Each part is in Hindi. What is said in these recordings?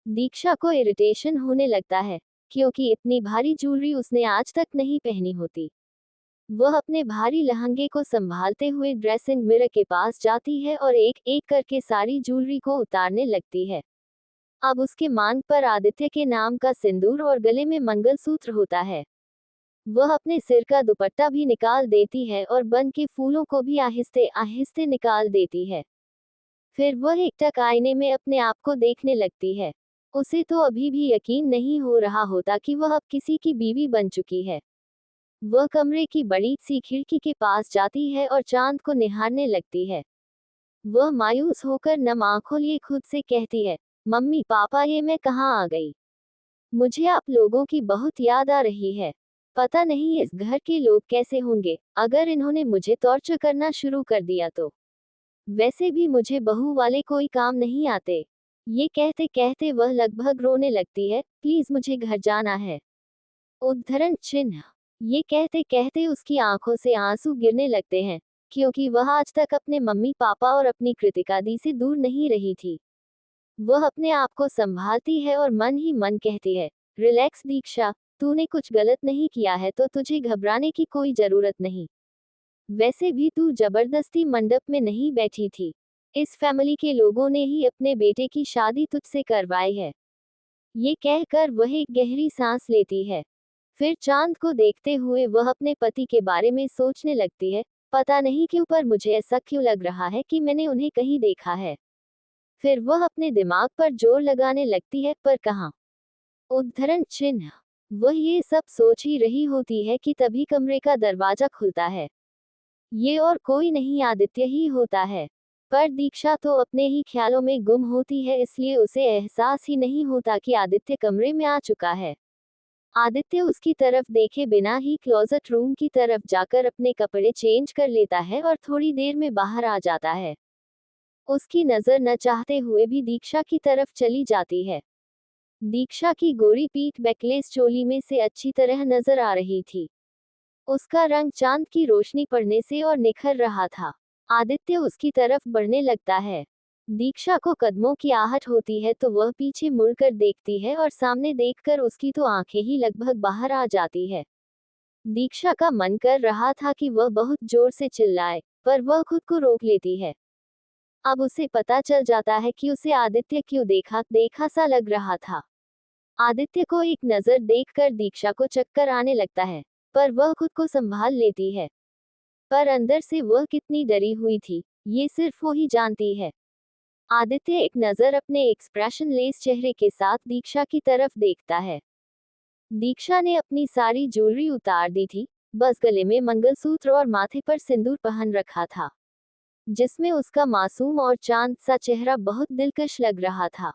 दीक्षा को इरिटेशन होने लगता है क्योंकि इतनी भारी ज्वेलरी उसने आज तक नहीं पहनी होती। वह अपने भारी लहंगे को संभालते हुए ड्रेसिंग मिरर के पास जाती है और एक एक करके सारी ज्वेलरी को उतारने लगती है। अब उसके मांग पर आदित्य के नाम का सिंदूर और गले में मंगलसूत्र होता है। वह अपने सिर का दुपट्टा भी निकाल देती है और बन के फूलों को भी आहिस्ते आहिस्ते निकाल देती है। फिर वह एकटक आईने में अपने आप को देखने लगती है। उसे तो अभी भी यकीन नहीं हो रहा होता कि वह अब किसी की बीवी बन चुकी है। वह कमरे की बड़ी सी खिड़की के पास जाती है और चांद को निहारने लगती है। वह मायूस होकर नम आंखों लिए खुद से कहती है, मम्मी पापा ये मैं कहाँ आ गई। मुझे आप लोगों की बहुत याद आ रही है। पता नहीं इस घर के लोग कैसे होंगे अगर इन्होंने मुझे टॉर्चर करना शुरू कर दिया तो। वैसे भी मुझे बहू वाले कोई काम नहीं आते। ये कहते कहते वह लगभग रोने लगती है, प्लीज मुझे घर जाना है। उद्धरण चिन्ह। ये कहते कहते उसकी आंखों से आंसू गिरने लगते हैं क्योंकि वह आज तक अपने मम्मी पापा और अपनी कृतिका दी से दूर नहीं रही थी। वह अपने आप को संभालती है और मन ही मन कहती है, रिलैक्स दीक्षा, तूने कुछ गलत नहीं किया है तो तुझे घबराने की कोई जरूरत नहीं। वैसे भी तू जबरदस्ती मंडप में नहीं बैठी थी। इस फैमिली के लोगों ने ही अपने बेटे की शादी तुझसे करवाई है। ये कहकर वह एक गहरी सांस लेती है। फिर चांद को देखते हुए वह अपने पति के बारे में सोचने लगती है, पता नहीं क्यों पर मुझे ऐसा क्यों लग रहा है कि मैंने उन्हें कहीं देखा है। फिर वह अपने दिमाग पर जोर लगाने लगती है, पर कहाँ। उद्धरण चिन्ह। वह ये सब सोच ही रही होती है कि तभी कमरे का दरवाजा खुलता है। ये और कोई नहीं आदित्य ही होता है। पर दीक्षा तो अपने ही ख्यालों में गुम होती है, इसलिए उसे एहसास ही नहीं होता कि आदित्य कमरे में आ चुका है। आदित्य उसकी तरफ देखे बिना ही क्लोजेट रूम की तरफ जाकर अपने कपड़े चेंज कर लेता है और थोड़ी देर में बाहर आ जाता है। उसकी नजर न चाहते हुए भी दीक्षा की तरफ चली जाती है। दीक्षा की गोरी पीठ बैकलेस चोली में से अच्छी तरह नजर आ रही थी। उसका रंग चांद की रोशनी पड़ने से और निखर रहा था। आदित्य उसकी तरफ बढ़ने लगता है। दीक्षा को कदमों की आहट होती है तो वह पीछे मुड़कर देखती है और सामने देखकर उसकी तो आंखें ही लगभग बाहर आ जाती है। दीक्षा का मन कर रहा था कि वह बहुत जोर से चिल्लाए, पर वह खुद को रोक लेती है। अब उसे पता चल जाता है कि उसे आदित्य क्यों देखा देखा सा लग रहा था। आदित्य को एक नजर देखकर दीक्षा को चक्कर आने लगता है, पर वह खुद को संभाल लेती है। पर अंदर से वह कितनी डरी हुई थी, ये सिर्फ वो ही जानती है। आदित्य एक नजर अपने एक्सप्रेशन लेस चेहरे के साथ दीक्षा की तरफ देखता है। दीक्षा ने अपनी सारी ज्वेलरी उतार दी थी, बस गले में मंगलसूत्र और माथे पर सिंदूर पहन रखा था, जिसमें उसका मासूम और चांद सा चेहरा बहुत दिलकश लग रहा था।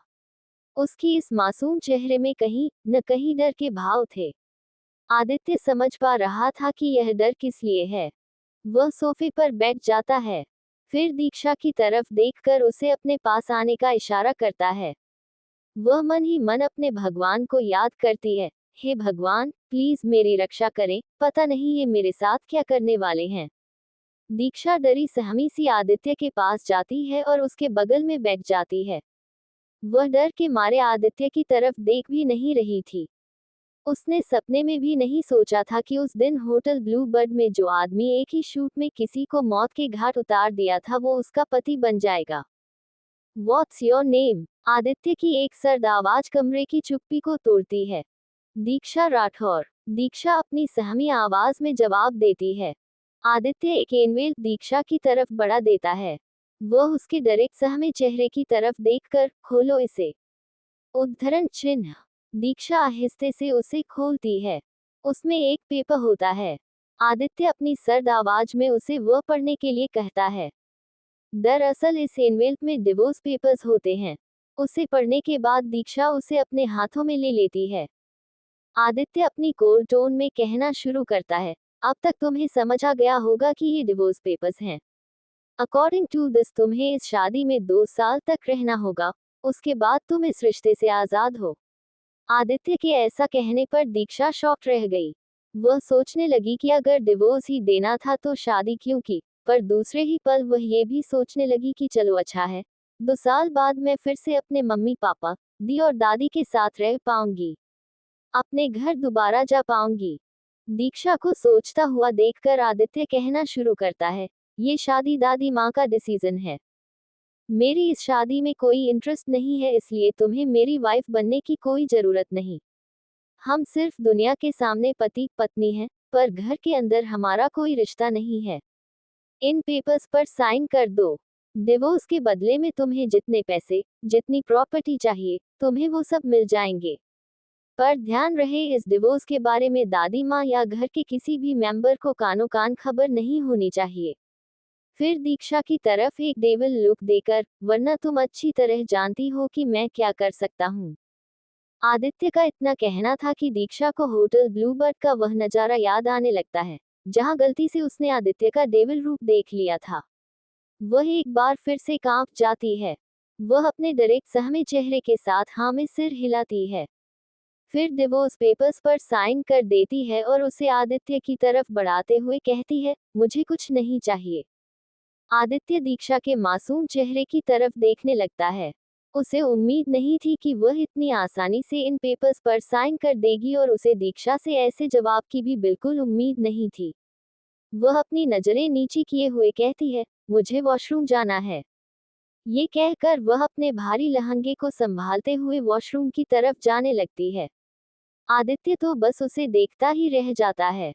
उसकी इस मासूम चेहरे में कहीं न कहीं डर के भाव थे। आदित्य समझ पा रहा था कि यह डर किस लिए है। वह सोफे पर बैठ जाता है। फिर दीक्षा की तरफ देखकर उसे अपने पास आने का इशारा करता है। वह मन ही मन अपने भगवान को याद करती है, हे भगवान, प्लीज मेरी रक्षा करें, पता नहीं ये मेरे साथ क्या करने वाले हैं। दीक्षा डरी सहमी सी आदित्य के पास जाती है और उसके बगल में बैठ जाती है। वह डर के मारे आदित्य की तरफ देख भी नहीं रही थी। उसने सपने में भी नहीं सोचा था कि उस दिन होटल ब्लू बर्ड में जो आदमी एक ही शूट में किसी को मौत के घाट उतार दिया था वो उसका पति बन जाएगा। What's your name? आदित्य की एक सर्द आवाज कमरे की चुप्पी को तोड़ती है। दीक्षा राठौर। दीक्षा अपनी सहमी आवाज में जवाब देती है। आदित्य एक एनवेल दीक्षा की तरफ बढ़ा देता है। वह उसके डरे सहमे चेहरे की तरफ देखकर, खोलो इसे। उद्धरण चिन्ह। दीक्षा आहिस्ते से उसे खोलती है। उसमें एक पेपर होता है। आदित्य अपनी सर्द आवाज में उसे वह पढ़ने के लिए कहता है। दरअसल इस एनवेल्प में डिवोर्स पेपर्स होते हैं। उसे पढ़ने के बाद दीक्षा उसे अपने हाथों में ले लेती है। आदित्य अपनी कोल्ड टोन में कहना शुरू करता है, अब तक तुम्हें समझ आ गया होगा कि ये डिवोर्स पेपर्स हैं। अकॉर्डिंग टू दिस तुम्हें इस शादी में 2 साल तक रहना होगा, उसके बाद तुम इस रिश्ते से आजाद हो। आदित्य के ऐसा कहने पर दीक्षा शॉक रह गई। वह सोचने लगी कि अगर डिवोर्स ही देना था तो शादी क्यों की, पर दूसरे ही पल वह ये भी सोचने लगी कि चलो अच्छा है, 2 साल बाद मैं फिर से अपने मम्मी पापा, दी और दादी के साथ रह पाऊंगी। अपने घर दोबारा जा पाऊंगी। दीक्षा को सोचता हुआ देखकर आदित्य कहना शुरू करता है, ये शादी दादी माँ का डिसीजन है। मेरी इस शादी में कोई इंटरेस्ट नहीं है, इसलिए तुम्हें मेरी वाइफ बनने की कोई जरूरत नहीं। हम सिर्फ दुनिया के सामने पति पत्नी हैं, पर घर के अंदर हमारा कोई रिश्ता नहीं है। इन पेपर्स पर साइन कर दो। डिवोर्स के बदले में तुम्हें जितने पैसे, जितनी प्रॉपर्टी चाहिए, तुम्हें वो सब मिल जाएंगे। पर ध्यान रहे, इस डिवोर्स के बारे में दादी माँ या घर के किसी भी मेंबर को कानो कान खबर नहीं होनी चाहिए। फिर दीक्षा की तरफ एक डेविल लुक देकर, वरना तुम अच्छी तरह जानती हो कि मैं क्या कर सकता हूँ। आदित्य का इतना कहना था कि दीक्षा को होटल ब्लूबर्ड का वह नजारा याद आने लगता है, जहां गलती से उसने आदित्य का डेविल रूप देख लिया था। वह एक बार फिर से कांप जाती है। वह अपने डायरेक्ट सहमे चेहरे के साथ हाँ में सिर हिलाती है। फिर डिवोर्स पेपर्स पर साइन कर देती है और उसे आदित्य की तरफ बढ़ाते हुए कहती है, मुझे कुछ नहीं चाहिए। आदित्य दीक्षा के मासूम चेहरे की तरफ देखने लगता है। उसे उम्मीद नहीं थी कि वह इतनी आसानी से इन पेपर्स पर साइन कर देगी और उसे दीक्षा से ऐसे जवाब की भी बिल्कुल उम्मीद नहीं थी। वह अपनी नजरें नीची किए हुए कहती है, मुझे वॉशरूम जाना है। ये कहकर वह अपने भारी लहंगे को संभालते हुए वॉशरूम की तरफ जाने लगती है। आदित्य तो बस उसे देखता ही रह जाता है।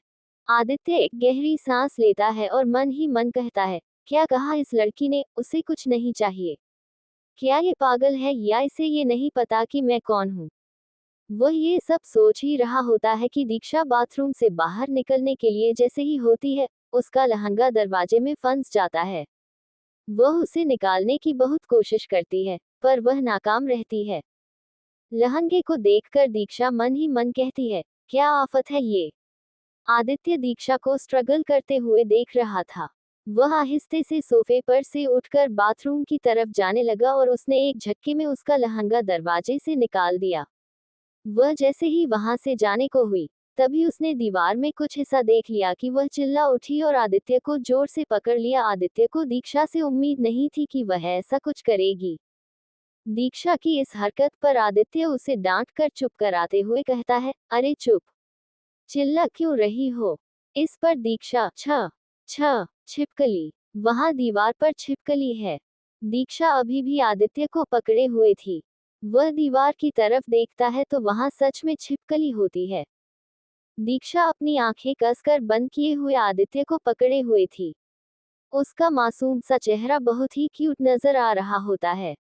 आदित्य एक गहरी सांस लेता है और मन ही मन कहता है, क्या कहा इस लड़की ने, उसे कुछ नहीं चाहिए। क्या ये पागल है या इसे ये नहीं पता कि मैं कौन हूँ। वह ये सब सोच ही रहा होता है कि दीक्षा बाथरूम से बाहर निकलने के लिए जैसे ही होती है, उसका लहंगा दरवाजे में फंस जाता है। वह उसे निकालने की बहुत कोशिश करती है, पर वह नाकाम रहती है। लहंगे को देखकर दीक्षा मन ही मन कहती है, क्या आफत है ये। आदित्य दीक्षा को स्ट्रगल करते हुए देख रहा था। वह आहिस्ते से सोफे पर से उठकर बाथरूम की तरफ जाने लगा और उसने एक झटके में उसका लहंगा दरवाजे से निकाल दिया। वह जैसे ही वहां से जाने को हुई, तभी उसने दीवार में कुछ हिस्सा देख लिया कि वह चिल्ला उठी और आदित्य को जोर से पकड़ लिया। आदित्य को दीक्षा से उम्मीद नहीं थी कि वह ऐसा कुछ करेगी। दीक्षा की इस हरकत पर आदित्य उसे डांट कर चुप कराते हुए कहता है, अरे चुप, चिल्ला क्यों रही हो। इस पर दीक्षा छ छ छिपकली, वहां दीवार पर छिपकली है। दीक्षा अभी भी आदित्य को पकड़े हुए थी। वह दीवार की तरफ देखता है तो वहां सच में छिपकली होती है। दीक्षा अपनी आंखें कसकर बंद किए हुए आदित्य को पकड़े हुए थी। उसका मासूम सा चेहरा बहुत ही क्यूट नजर आ रहा होता है।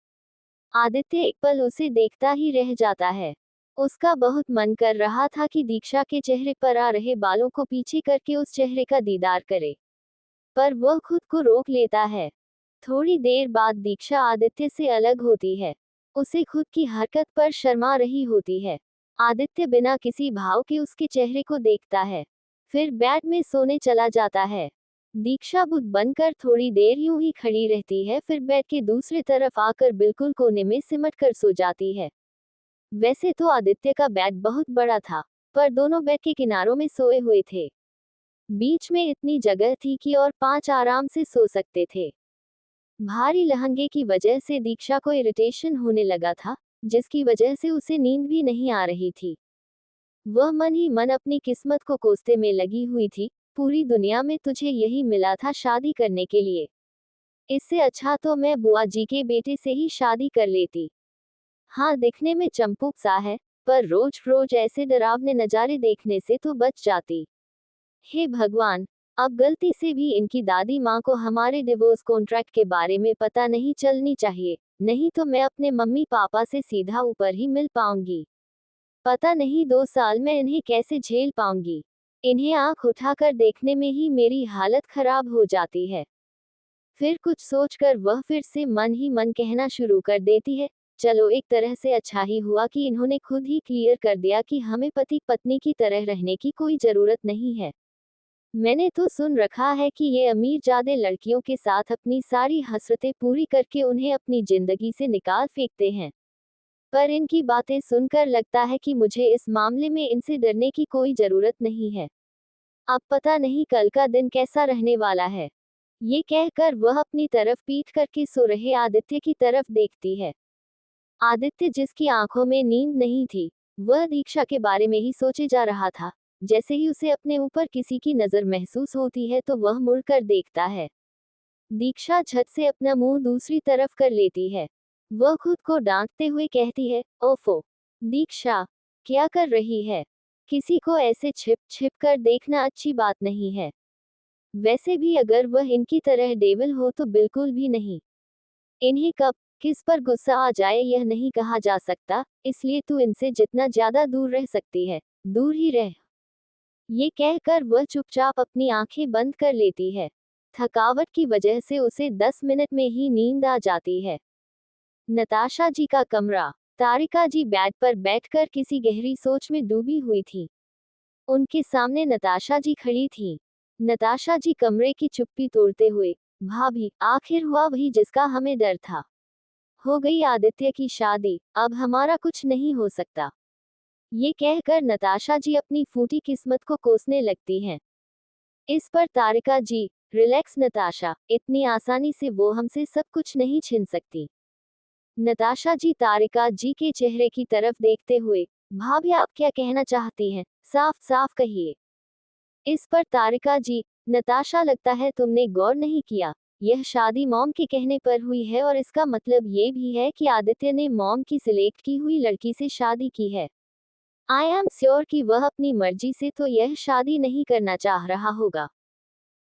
आदित्य एक पल उसे देखता ही रह जाता है। उसका बहुत मन कर रहा था कि दीक्षा के चेहरे पर आ रहे बालों को पीछे करके उस चेहरे का दीदार करे, पर वह खुद को रोक लेता है। थोड़ी देर बाद दीक्षा आदित्य से अलग होती है। उसे खुद की हरकत पर शर्मा रही होती है। आदित्य बिना किसी भाव के उसके चेहरे को देखता है, फिर बेड में सोने चला जाता है। दीक्षा बुत बनकर थोड़ी देर यूं ही खड़ी रहती है, फिर बेड के दूसरी तरफ आकर बिल्कुल कोने में सिमट कर सो जाती है। वैसे तो आदित्य का बेड बहुत बड़ा था, पर दोनों बेड के किनारों में सोए हुए थे। बीच में इतनी जगह थी कि और 5 आराम से सो सकते थे। भारी लहंगे की वजह से दीक्षा को इरिटेशन होने लगा था, जिसकी वजह से उसे नींद भी नहीं आ रही थी। वह मन ही मन अपनी किस्मत को कोसते में लगी हुई थी। पूरी दुनिया में तुझे यही मिला था शादी करने के लिए। इससे अच्छा तो मैं बुआ जी के बेटे से ही शादी कर लेती। हाँ, दिखने में चंपुक सा है, पर रोज रोज ऐसे डरावने नजारे देखने से तो बच जाती। हे भगवान, अब गलती से भी इनकी दादी माँ को हमारे डिवोर्स कॉन्ट्रैक्ट के बारे में पता नहीं चलनी चाहिए, नहीं तो मैं अपने मम्मी पापा से सीधा ऊपर ही मिल पाऊंगी। पता नहीं 2 साल में इन्हें कैसे झेल पाऊंगी। इन्हें आंख उठाकर देखने में ही मेरी हालत खराब हो जाती है। फिर कुछ सोचकर वह फिर से मन ही मन कहना शुरू कर देती है, चलो एक तरह से अच्छा ही हुआ कि इन्होंने खुद ही क्लियर कर दिया कि हमें पति पत्नी की तरह रहने की कोई जरूरत नहीं है। मैंने तो सुन रखा है कि ये अमीरजादे लड़कियों के साथ अपनी सारी हसरतें पूरी करके उन्हें अपनी जिंदगी से निकाल फेंकते हैं। पर इनकी बातें सुनकर लगता है कि मुझे इस मामले में इनसे डरने की कोई जरूरत नहीं है। अब पता नहीं कल का दिन कैसा रहने वाला है। ये कहकर वह अपनी तरफ पीट करके सो रहे आदित्य की तरफ देखती है। आदित्य, जिसकी आंखों में नींद नहीं थी, वह दीक्षा के बारे में ही सोचे जा रहा था। जैसे ही उसे अपने ऊपर किसी की नजर महसूस होती है तो वह मुड़कर देखता है। दीक्षा झट से अपना मुंह दूसरी तरफ कर लेती है। वह खुद को डांटते हुए कहती है, ओफो दीक्षा, क्या कर रही है? किसी को ऐसे छिप छिप कर देखना अच्छी बात नहीं है। वैसे भी अगर वह इनकी तरह डेविल हो तो बिल्कुल भी नहीं। इन्हें कब किस पर गुस्सा आ जाए यह नहीं कहा जा सकता, इसलिए तू इनसे जितना ज्यादा दूर रह सकती है, दूर ही रह। ये कहकर वह चुपचाप अपनी आंखें बंद कर लेती है। थकावट की वजह से उसे 10 मिनट में ही नींद आ जाती है। नताशा जी का कमरा। तारिका जी बेड पर बैठकर किसी गहरी सोच में डूबी हुई थी। उनके सामने नताशा जी खड़ी थी। नताशा जी कमरे की चुप्पी तोड़ते हुए, भाभी, आखिर हुआ वही जिसका हमें डर था। हो गई आदित्य की शादी, अब हमारा कुछ नहीं हो सकता। ये कहकर नताशा जी अपनी फूटी किस्मत को कोसने लगती हैं। इस पर तारिका जी, रिलैक्स नताशा, इतनी आसानी से वो हमसे सब कुछ नहीं छीन सकती। नताशा जी तारिका जी के चेहरे की तरफ देखते हुए, भाभी आप क्या कहना चाहती हैं, साफ साफ कहिए। इस पर तारिका जी, नताशा लगता है तुमने गौर नहीं किया, यह शादी मॉम के कहने पर हुई है और इसका मतलब ये भी है कि आदित्य ने मॉम की सिलेक्ट की हुई लड़की से शादी की है। आई एम श्योर कि वह अपनी मर्जी से तो यह शादी नहीं करना चाह रहा होगा।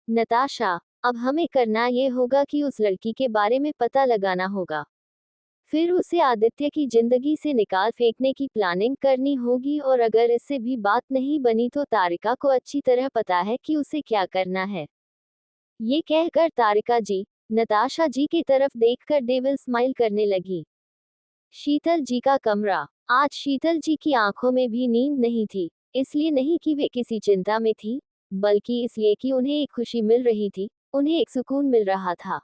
नताशा, अब हमें करना ये होगा कि उस लड़की के बारे में पता लगाना होगा। फिर उसे आदित्य की जिंदगी से निकाल फेंकने की प्लानिंग करनी होगी और अगर इससे भी बात नहीं बनी तो तारिका को अच्छी तरह पता है कि उसे क्या करना है। ये कहकर तारिका जी, नताशा जी की तरफ देखकर डेविल स्माइल करने लगी। शीतल जी का कमरा। आज शीतल जी की आंखों में भी नींद नहीं थी, इसलिए नहीं कि वे किसी चिंता में थी, बल्कि इसलिए कि उन्हें एक खुशी मिल रही थी, उन्हें एक सुकून मिल रहा था।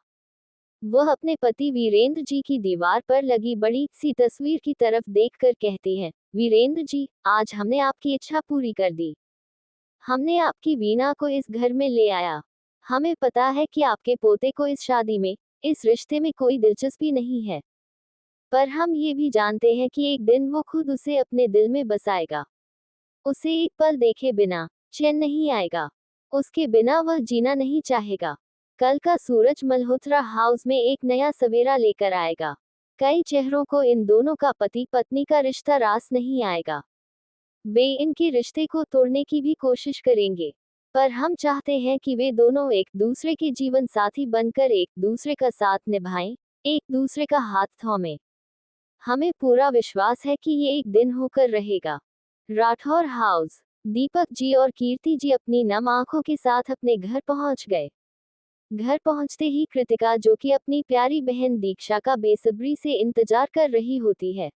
वह अपने पति वीरेंद्र जी की दीवार पर लगी बड़ी सी तस्वीर की तरफ देखकर कहती हैं, वीरेंद्र जी, आज हमने आपकी इच्छा पूरी कर दी। हमने आपकी वीणा को इस घर में ले आया। हमें पता है कि आपके पोते को इस शादी में, इस रिश्ते में कोई दिलचस्पी नहीं है, पर हम ये भी जानते हैं कि एक दिन वो खुद उसे अपने दिल में बसाएगा। उसे एक पल देखे बिना चैन नहीं आएगा। उसके बिना वह जीना नहीं चाहेगा। कल का सूरज मल्होत्रा हाउस में एक नया सवेरा लेकर आएगा। कई चेहरों को इन दोनों का पति पत्नी का रिश्ता रास नहीं आएगा। वे इनके रिश्ते को तोड़ने की भी कोशिश करेंगे, पर हम चाहते हैं कि वे दोनों एक दूसरे के जीवन साथी बनकर एक दूसरे का साथ निभाएं, एक दूसरे का हाथ थामें। हमें पूरा विश्वास है कि ये एक दिन होकर रहेगा। राठौर हाउस। दीपक जी और कीर्ति जी अपनी नम आंखों के साथ अपने घर पहुंच गए। घर पहुंचते ही कृतिका, जो कि अपनी प्यारी बहन दीक्षा का बेसब्री से इंतजार कर रही होती है,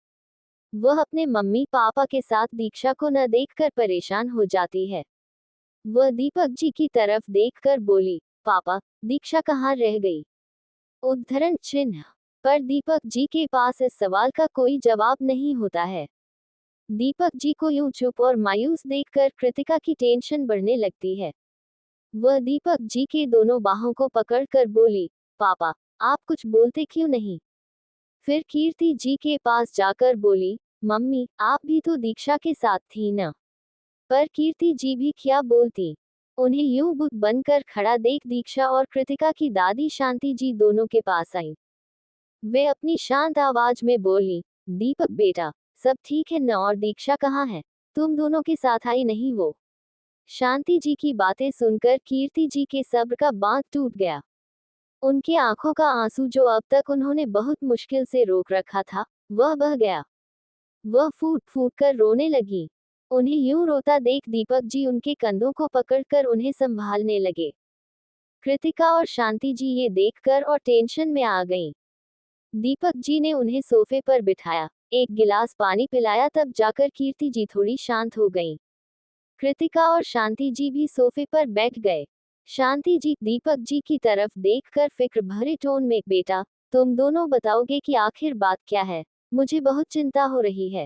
वह अपने मम्मी पापा के साथ दीक्षा को न देखकर परेशान हो जाती है। वह दीपक जी की तरफ देखकर बोली, पापा, दीक्षा कहाँ रह गई? उद्धरण चिन्ह। पर दीपक जी के पास इस सवाल का कोई जवाब नहीं होता है। दीपक जी को यूं चुप और मायूस देखकर कृतिका की टेंशन बढ़ने लगती है। वह दीपक जी के दोनों बाहों को पकड़कर बोली, पापा, आप कुछ बोलते क्यों नहीं? फिर कीर्ति जी के पास जाकर बोली, मम्मी, आप भी तो दीक्षा के साथ थी न? पर कीर्ति जी भी क्या बोलती। उन्हें यूं बुत बनकर खड़ा देख दीक्षा और कृतिका की दादी शांति जी दोनों के पास आई। वे अपनी शांत आवाज में बोली, दीपक बेटा, सब ठीक है न? और दीक्षा कहाँ है? तुम दोनों के साथ आई नहीं वो? शांति जी की बातें सुनकर कीर्ति जी के सब्र का बांध टूट गया। उनकी आंखों का आंसू, जो अब तक उन्होंने बहुत मुश्किल से रोक रखा था, वह बह गया। वह फूट फूट कर रोने लगी। उन्हें यूं रोता देख दीपक जी उनके कंधों को पकड़कर उन्हें संभालने लगे। कृतिका और शांति जी ये देखकर और टेंशन में आ गईं। दीपक जी ने उन्हें सोफे पर बिठाया, एक गिलास पानी पिलाया, तब जाकर कीर्ति जी थोड़ी शांत हो गईं। कृतिका और शांति जी भी सोफे पर बैठ गए। शांति जी दीपक जी की तरफ देखकर फिक्र भरे टोन में, बेटा, तुम दोनों बताओगे कि आखिर बात क्या है? मुझे बहुत चिंता हो रही है।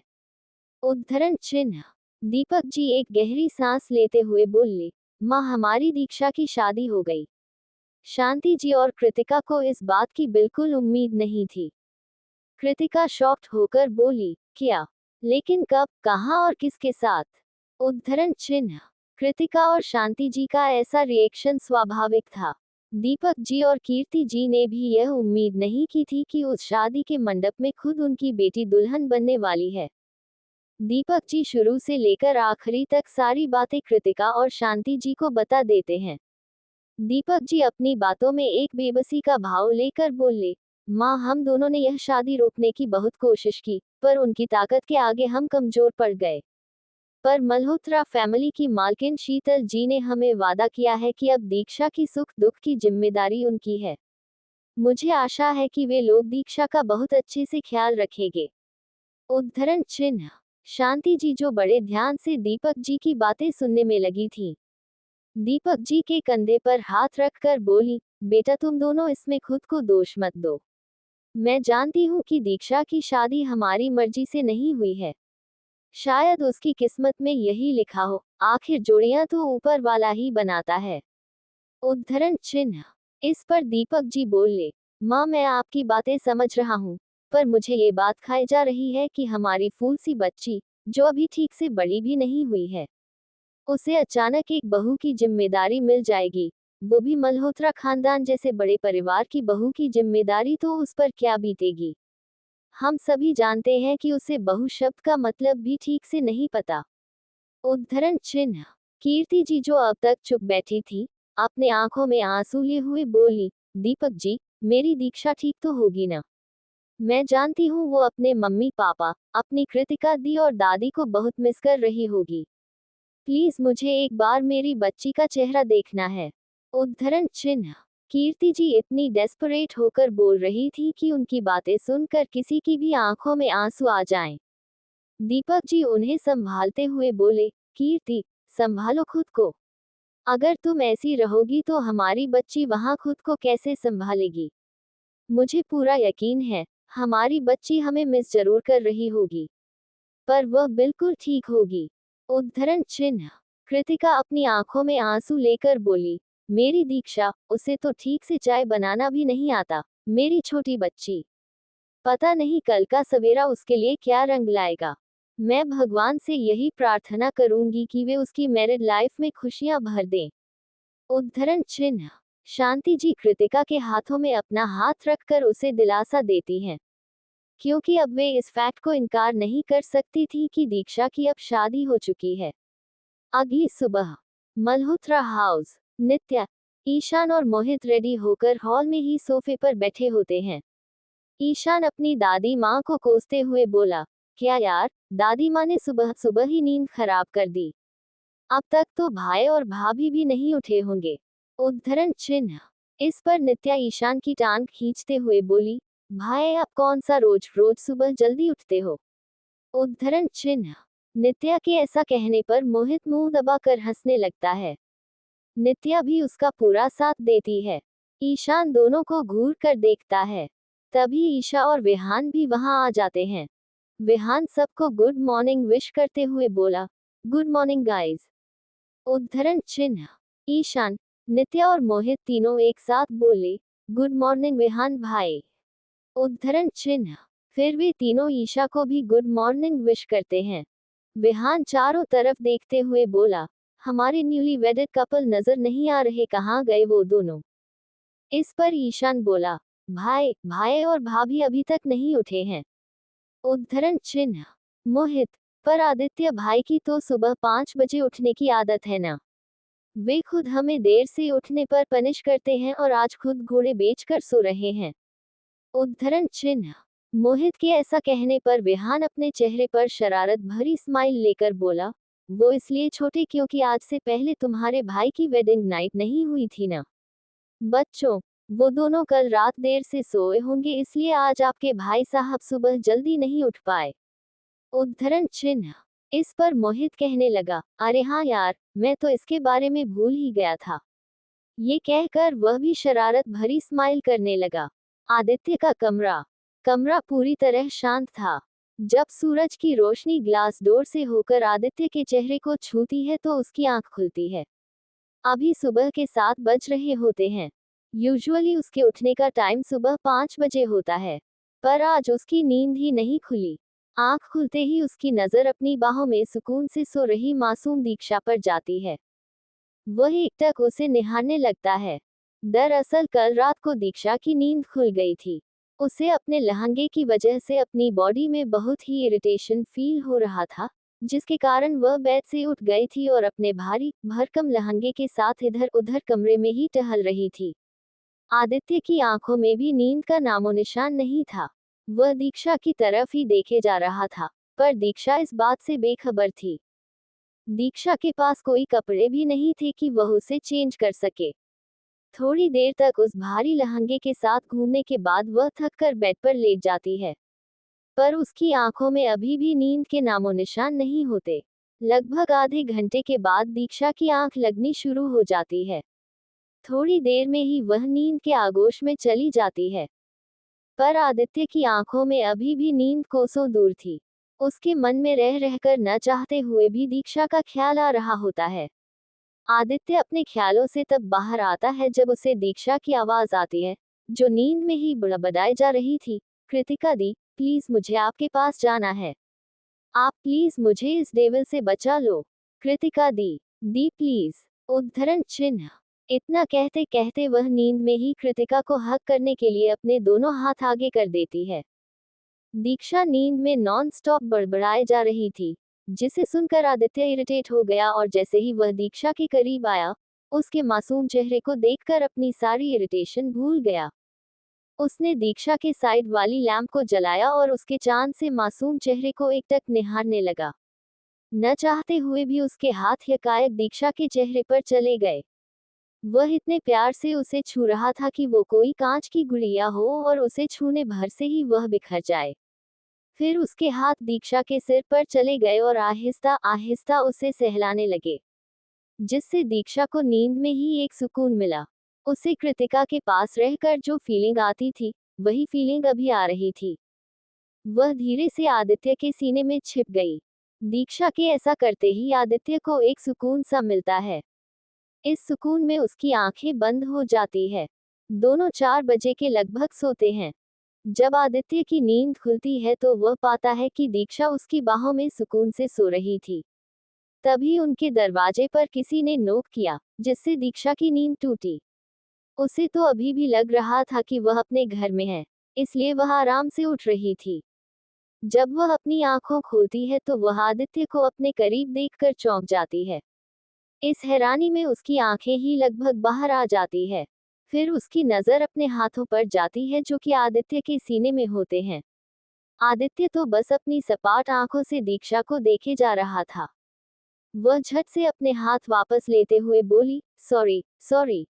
उद्धरण चिन्ह। दीपक जी एक गहरी सांस लेते हुए बोले, माँ, हमारी दीक्षा की शादी हो गई। शांति जी और कृतिका को इस बात की बिल्कुल उम्मीद नहीं थी। कृतिका शॉक्ड होकर बोली, क्या? लेकिन कब, कहाँ और किसके साथ? उद्धरण चिन्ह। कृतिका और शांति जी का ऐसा रिएक्शन स्वाभाविक था। दीपक जी और कीर्ति जी ने भी यह उम्मीद नहीं की थी कि उस शादी के मंडप में खुद उनकी बेटी दुल्हन बनने वाली है। दीपक जी शुरू से लेकर आखिरी तक सारी बातें कृतिका और शांति जी को बता देते हैं। दीपक जी अपनी बातों में एक बेबसी का भाव लेकर बोले, माँ, हम दोनों ने यह शादी रोकने की बहुत कोशिश की, पर उनकी ताकत के आगे हम कमजोर पड़ गए। पर मल्होत्रा फैमिली की मालकिन शीतल जी ने हमें वादा किया है कि अब दीक्षा की सुख दुख की जिम्मेदारी उनकी है। मुझे आशा है कि वे लोग दीक्षा का बहुत अच्छे से ख्याल रखेंगे। उद्धरण चिन्ह। शांति जी जो बड़े ध्यान से दीपक जी की बातें सुनने में लगी थी, दीपक जी के कंधे पर हाथ रखकर बोली, बेटा, तुम दोनों इसमें खुद को दोष मत दो। मैं जानती हूँ कि दीक्षा की शादी हमारी मर्जी से नहीं हुई है। शायद उसकी किस्मत में यही लिखा हो, आखिर जोड़ियां तो ऊपर वाला ही बनाता है। उद्धरण चिन्ह। इस पर दीपक जी बोले, माँ, मैं आपकी बातें समझ रहा हूँ, पर मुझे ये बात खाई जा रही है कि हमारी फूल सी बच्ची, जो अभी ठीक से बड़ी भी नहीं हुई है, उसे अचानक एक बहू की जिम्मेदारी मिल जाएगी, वो भी मल्होत्रा खानदान जैसे बड़े परिवार की बहू की जिम्मेदारी, तो उस पर क्या बीतेगी। हम सभी जानते हैं कि उसे बहू शब्द का मतलब भी ठीक से नहीं पता। उद्धरण चिन्ह। कीर्ति जी जो अब तक चुप बैठी थी, अपने आंखों में आंसू लिए हुए बोली, दीपक जी, मेरी दीक्षा ठीक तो होगी ना? मैं जानती हूँ वो अपने मम्मी पापा, अपनी कृतिका दी और दादी को बहुत मिस कर रही होगी। प्लीज मुझे एक बार मेरी बच्ची का चेहरा देखना है। उद्धरण चिन्ह। कीर्ति जी इतनी डेस्परेट होकर बोल रही थी कि उनकी बातें सुनकर किसी की भी आंखों में आंसू आ जाएं। दीपक जी उन्हें संभालते हुए बोले, कीर्ति, संभालो खुद को। अगर तुम ऐसी रहोगी तो हमारी बच्ची वहां खुद को कैसे संभालेगी? मुझे पूरा यकीन है, हमारी बच्ची हमें मिस जरूर कर रही होगी, पर वह बिल्कुल ठीक होगी। उद्धरण चिन्ह। कृतिका अपनी आंखों में आंसू लेकर बोली, मेरी दीक्षा, उसे तो ठीक से चाय बनाना भी नहीं आता। मेरी छोटी बच्ची, पता नहीं कल का सवेरा उसके लिए क्या रंग लाएगा। मैं भगवान से यही प्रार्थना करूंगी कि वे उसकी मैरिड लाइफ में खुशियां भर दें। उद्धरण चिन्ह। शांति जी कृतिका के हाथों में अपना हाथ रखकर उसे दिलासा देती हैं, क्योंकि अब वे इस फैक्ट को इनकार नहीं कर सकती थी कि दीक्षा की अब शादी हो चुकी है। अगली सुबह मल्होत्रा हाउस। नित्या, ईशान और मोहित रेडी होकर हॉल में ही सोफे पर बैठे होते हैं। ईशान अपनी दादी माँ को कोसते हुए बोला, क्या यार, दादी माँ ने सुबह सुबह ही नींद खराब कर दी। अब तक तो भाई और भाभी भी नहीं उठे होंगे। उद्धरण चिन्ह। इस पर नित्या ईशान की टांग खींचते हुए बोली, भाई, आप कौन सा रोज रोज सुबह जल्दी उठते हो? उद्धरण चिन्ह। नित्या के ऐसा कहने पर मोहित मुंह दबाकर हंसने लगता है। नित्या भी उसका पूरा साथ देती है। ईशान दोनों को घूर कर देखता है। तभी ईशा और विहान भी वहां आ जाते हैं। विहान सबको गुड मॉर्निंग विश करते हुए बोला, गुड मॉर्निंग गाइस। उद्धरण चिन्ह। ईशान, नित्या और मोहित तीनों एक साथ बोले, गुड मॉर्निंग विहान भाई। उद्धरण चिन्ह। फिर वे तीनों ईशा को भी गुड मॉर्निंग विश करते हैं। विहान चारों तरफ देखते हुए बोला, हमारे न्यूली वेडेड कपल नजर नहीं आ रहे, कहाँ गए वो दोनों? इस पर ईशान बोला, भाई, भाई और भाभी अभी तक नहीं उठे हैं। उद्धरण चिन्ह। मोहित, पर आदित्य भाई की तो सुबह 5 बजे उठने की आदत है ना? वे खुद हमें देर से उठने पर पनिश करते हैं और आज खुद घोड़े बेचकर सो रहे हैं। उद्धरण चिन्ह। मोहित के ऐसा कहने पर विहान अपने चेहरे पर शरारत भरी स्माइल लेकर बोला, वो इसलिए छोटे क्योंकि आज से पहले तुम्हारे भाई की वेडिंग नाइट नहीं हुई थी ना? बच्चों, वो दोनों कल रात देर से सोए होंगे, इसलिए आज आपके भाई साहब सुबह जल्दी नहीं उठ पाए। उद्धरण चिन्ह। इस पर मोहित कहने लगा, अरे हाँ यार, मैं तो इसके बारे में भूल ही गया था। ये कहकर वह भी शरारत भरी स्माइल करने लगा। आदित्य का कमरा। कमरा पूरी तरह शांत था। जब सूरज की रोशनी ग्लास डोर से होकर आदित्य के चेहरे को छूती है तो उसकी आंख खुलती है। अभी सुबह के 7 बज रहे होते हैं। यूजुअली उसके उठने का टाइम सुबह 5 बजे होता है, पर आज उसकी नींद ही नहीं खुली। आंख खुलते ही उसकी नजर अपनी बाहों में सुकून से सो रही मासूम दीक्षा पर जाती है। वह एकटक उसे निहारने लगता है। दरअसल कल रात को दीक्षा की नींद खुल गई थी। उसे अपने लहंगे की वजह से अपनी बॉडी में बहुत ही इरिटेशन फील हो रहा था, जिसके कारण वह बेड से उठ गई थी और अपने भारी भरकम लहंगे के साथ इधर उधर कमरे में ही टहल रही थी। आदित्य की आंखों में भी नींद का नामो निशान नहीं था। वह दीक्षा की तरफ ही देखे जा रहा था, पर दीक्षा इस बात से बेखबर थी। दीक्षा के पास कोई कपड़े भी नहीं थे कि वह उसे चेंज कर सके। थोड़ी देर तक उस भारी लहंगे के साथ घूमने के बाद वह थक कर बेड पर लेट जाती है, पर उसकी आंखों में अभी भी नींद के नामो निशान नहीं होते। लगभग आधे घंटे के बाद दीक्षा की आंख लगनी शुरू हो जाती है। थोड़ी देर में ही वह नींद के आगोश में चली जाती है, पर आदित्य की आंखों में अभी भी नींद कोसों दूर थी। उसके मन में रह रहकर न चाहते हुए भी दीक्षा का ख्याल आ रहा होता है। आदित्य अपने ख्यालों से तब बाहर आता है जब उसे दीक्षा की आवाज आती है, जो नींद में ही बड़बड़ाई जा रही थी। कृतिका दी, प्लीज मुझे आपके पास जाना है। आप प्लीज मुझे इस डेविल से बचा लो। कृतिका दी प्लीज। उद्धरण चिन्ह। इतना कहते कहते वह नींद में ही कृतिका को हक करने के लिए अपने दोनों हाथ आगे कर देती है। दीक्षा नींद में नॉन स्टॉप बड़बड़ाए जा रही थी, जिसे सुनकर आदित्य इरिटेट हो गया और जैसे ही वह दीक्षा के करीब आया, उसके मासूम चेहरे को देखकर अपनी सारी इरिटेशन भूल गया। उसने दीक्षा के साइड वाली लैंप को जलाया और उसके चांद से मासूम चेहरे को एकटक निहारने लगा। न चाहते हुए भी उसके हाथ यकायक दीक्षा के चेहरे पर चले गए। वह इतने प्यार से उसे छू रहा था कि वो कोई कांच की गुड़िया हो और उसे छूने भर से ही वह बिखर जाए। फिर उसके हाथ दीक्षा के सिर पर चले गए और आहिस्ता आहिस्ता उसे सहलाने लगे, जिससे दीक्षा को नींद में ही एक सुकून मिला। उसे कृतिका के पास रहकर जो फीलिंग आती थी, वही फीलिंग अभी आ रही थी। वह धीरे से आदित्य के सीने में छिप गई। दीक्षा के ऐसा करते ही आदित्य को एक सुकून सा मिलता है। इस सुकून में उसकी आंखें बंद हो जाती है। दोनों 4 बजे के लगभग सोते हैं। जब आदित्य की नींद खुलती है तो वह पाता है कि दीक्षा उसकी बाहों में सुकून से सो रही थी। तभी उनके दरवाजे पर किसी ने नोक किया, जिससे दीक्षा की नींद टूटी। उसे तो अभी भी लग रहा था कि वह अपने घर में है, इसलिए वह आराम से उठ रही थी। जब वह अपनी आंखों खोलती है तो वह आदित्य को अपने करीब देखकर चौंक जाती है। इस हैरानी में उसकी आंखें ही लगभग बाहर आ जाती है। फिर उसकी नजर अपने हाथों पर जाती है जो कि आदित्य के सीने में होते हैं। आदित्य तो बस अपनी सपाट आंखों से दीक्षा को देखे जा रहा था। वह झट से अपने हाथ वापस लेते हुए बोली, सॉरी सॉरी,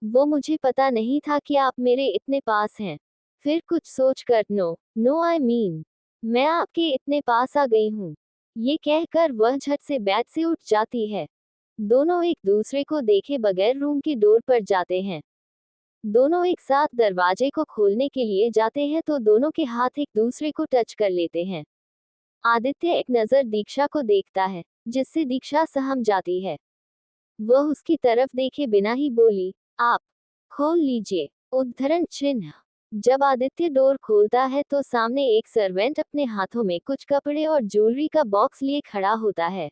वो मुझे पता नहीं था कि आप मेरे इतने पास हैं। फिर कुछ सोचकर, नो आई मीन, मैं आपके इतने पास आ गई हूँ। ये कहकर वह झट से बेड से उठ जाती है। दोनों एक दूसरे को देखे बगैर रूम की डोर पर जाते हैं। दोनों एक साथ दरवाजे को खोलने के लिए जाते हैं तो दोनों के हाथ एक दूसरे को टच कर लेते हैं। आदित्य एक नजर दीक्षा को देखता है, जिससे दीक्षा सहम जाती है। वह उसकी तरफ देखे बिना ही बोली, आप खोल लीजिए। उद्धरण चिन्ह। जब आदित्य डोर खोलता है तो सामने एक सर्वेंट अपने हाथों में कुछ कपड़े और ज्वेलरी का बॉक्स लिए खड़ा होता है।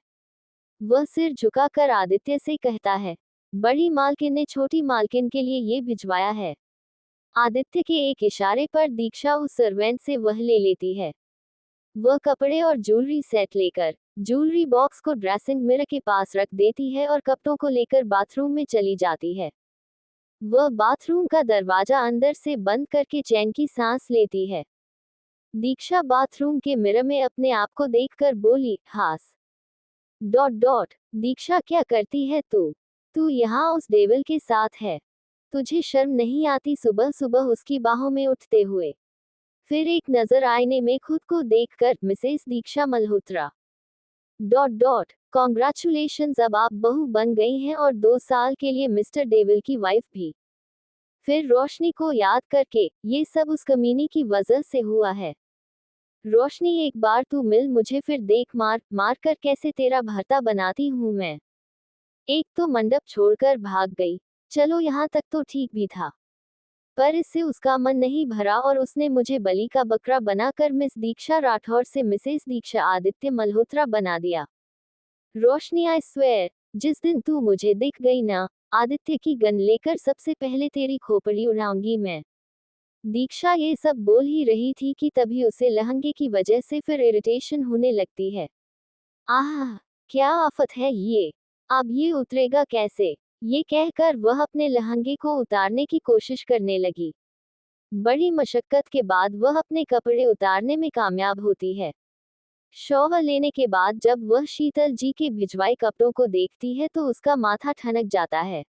वह सिर झुकाकर आदित्य से कहता है, बड़ी मालकिन ने छोटी मालकिन के लिए ये भिजवाया है। आदित्य के एक इशारे पर दीक्षा उस सर्वेंट से वह ले लेती है। वह कपड़े और ज्वेलरी सेट लेकर ज्वेलरी बॉक्स को ड्रेसिंग मिरर के पास रख देती है और कपड़ों को लेकर बाथरूम में चली जाती है। वह बाथरूम का दरवाजा अंदर से बंद करके चैन की सांस लेती है। दीक्षा बाथरूम के मिरर में अपने आप को देखकर बोली, हास डॉट। दीक्षा, क्या करती है तू यहाँ उस डेविल के साथ है। तुझे शर्म नहीं आती सुबह सुबह उसकी बाहों में उठते हुए। फिर एक नजर आईने में खुद को देखकर, मिसेस दीक्षा मल्होत्रा डॉट। कॉन्ग्रेचुलेशंस, अब आप बहू बन गई हैं और 2 साल के लिए मिस्टर डेविल की वाइफ भी। फिर रोशनी को याद करके, ये सब उस कमीनी की वजह से हुआ है। रोशनी, एक बार तू मिल मुझे, फिर देख मार कर कैसे तेरा भरता बनाती हूँ मैं। एक तो मंडप छोड़कर भाग गई, चलो यहाँ तक तो ठीक भी था, पर इससे उसका मन नहीं भरा और उसने मुझे बलि का बकरा बनाकर मिस दीक्षा राठौर से मिसेस दीक्षा आदित्य मल्होत्रा बना दिया। रोशनी, आई स्वेयर, जिस दिन तू मुझे दिख गई ना, आदित्य की गन लेकर सबसे पहले तेरी खोपड़ी उड़ाऊंगी मैं। दीक्षा ये सब बोल ही रही थी कि तभी उसे लहंगे की वजह से फिर इरिटेशन होने लगती है। आह, क्या आफत है ये, अब ये उतरेगा कैसे, ये कहकर वह अपने लहंगे को उतारने की कोशिश करने लगी। बड़ी मशक्कत के बाद वह अपने कपड़े उतारने में कामयाब होती है। शॉवर लेने के बाद जब वह शीतल जी के भिजवाए कपड़ों को देखती है तो उसका माथा ठनक जाता है।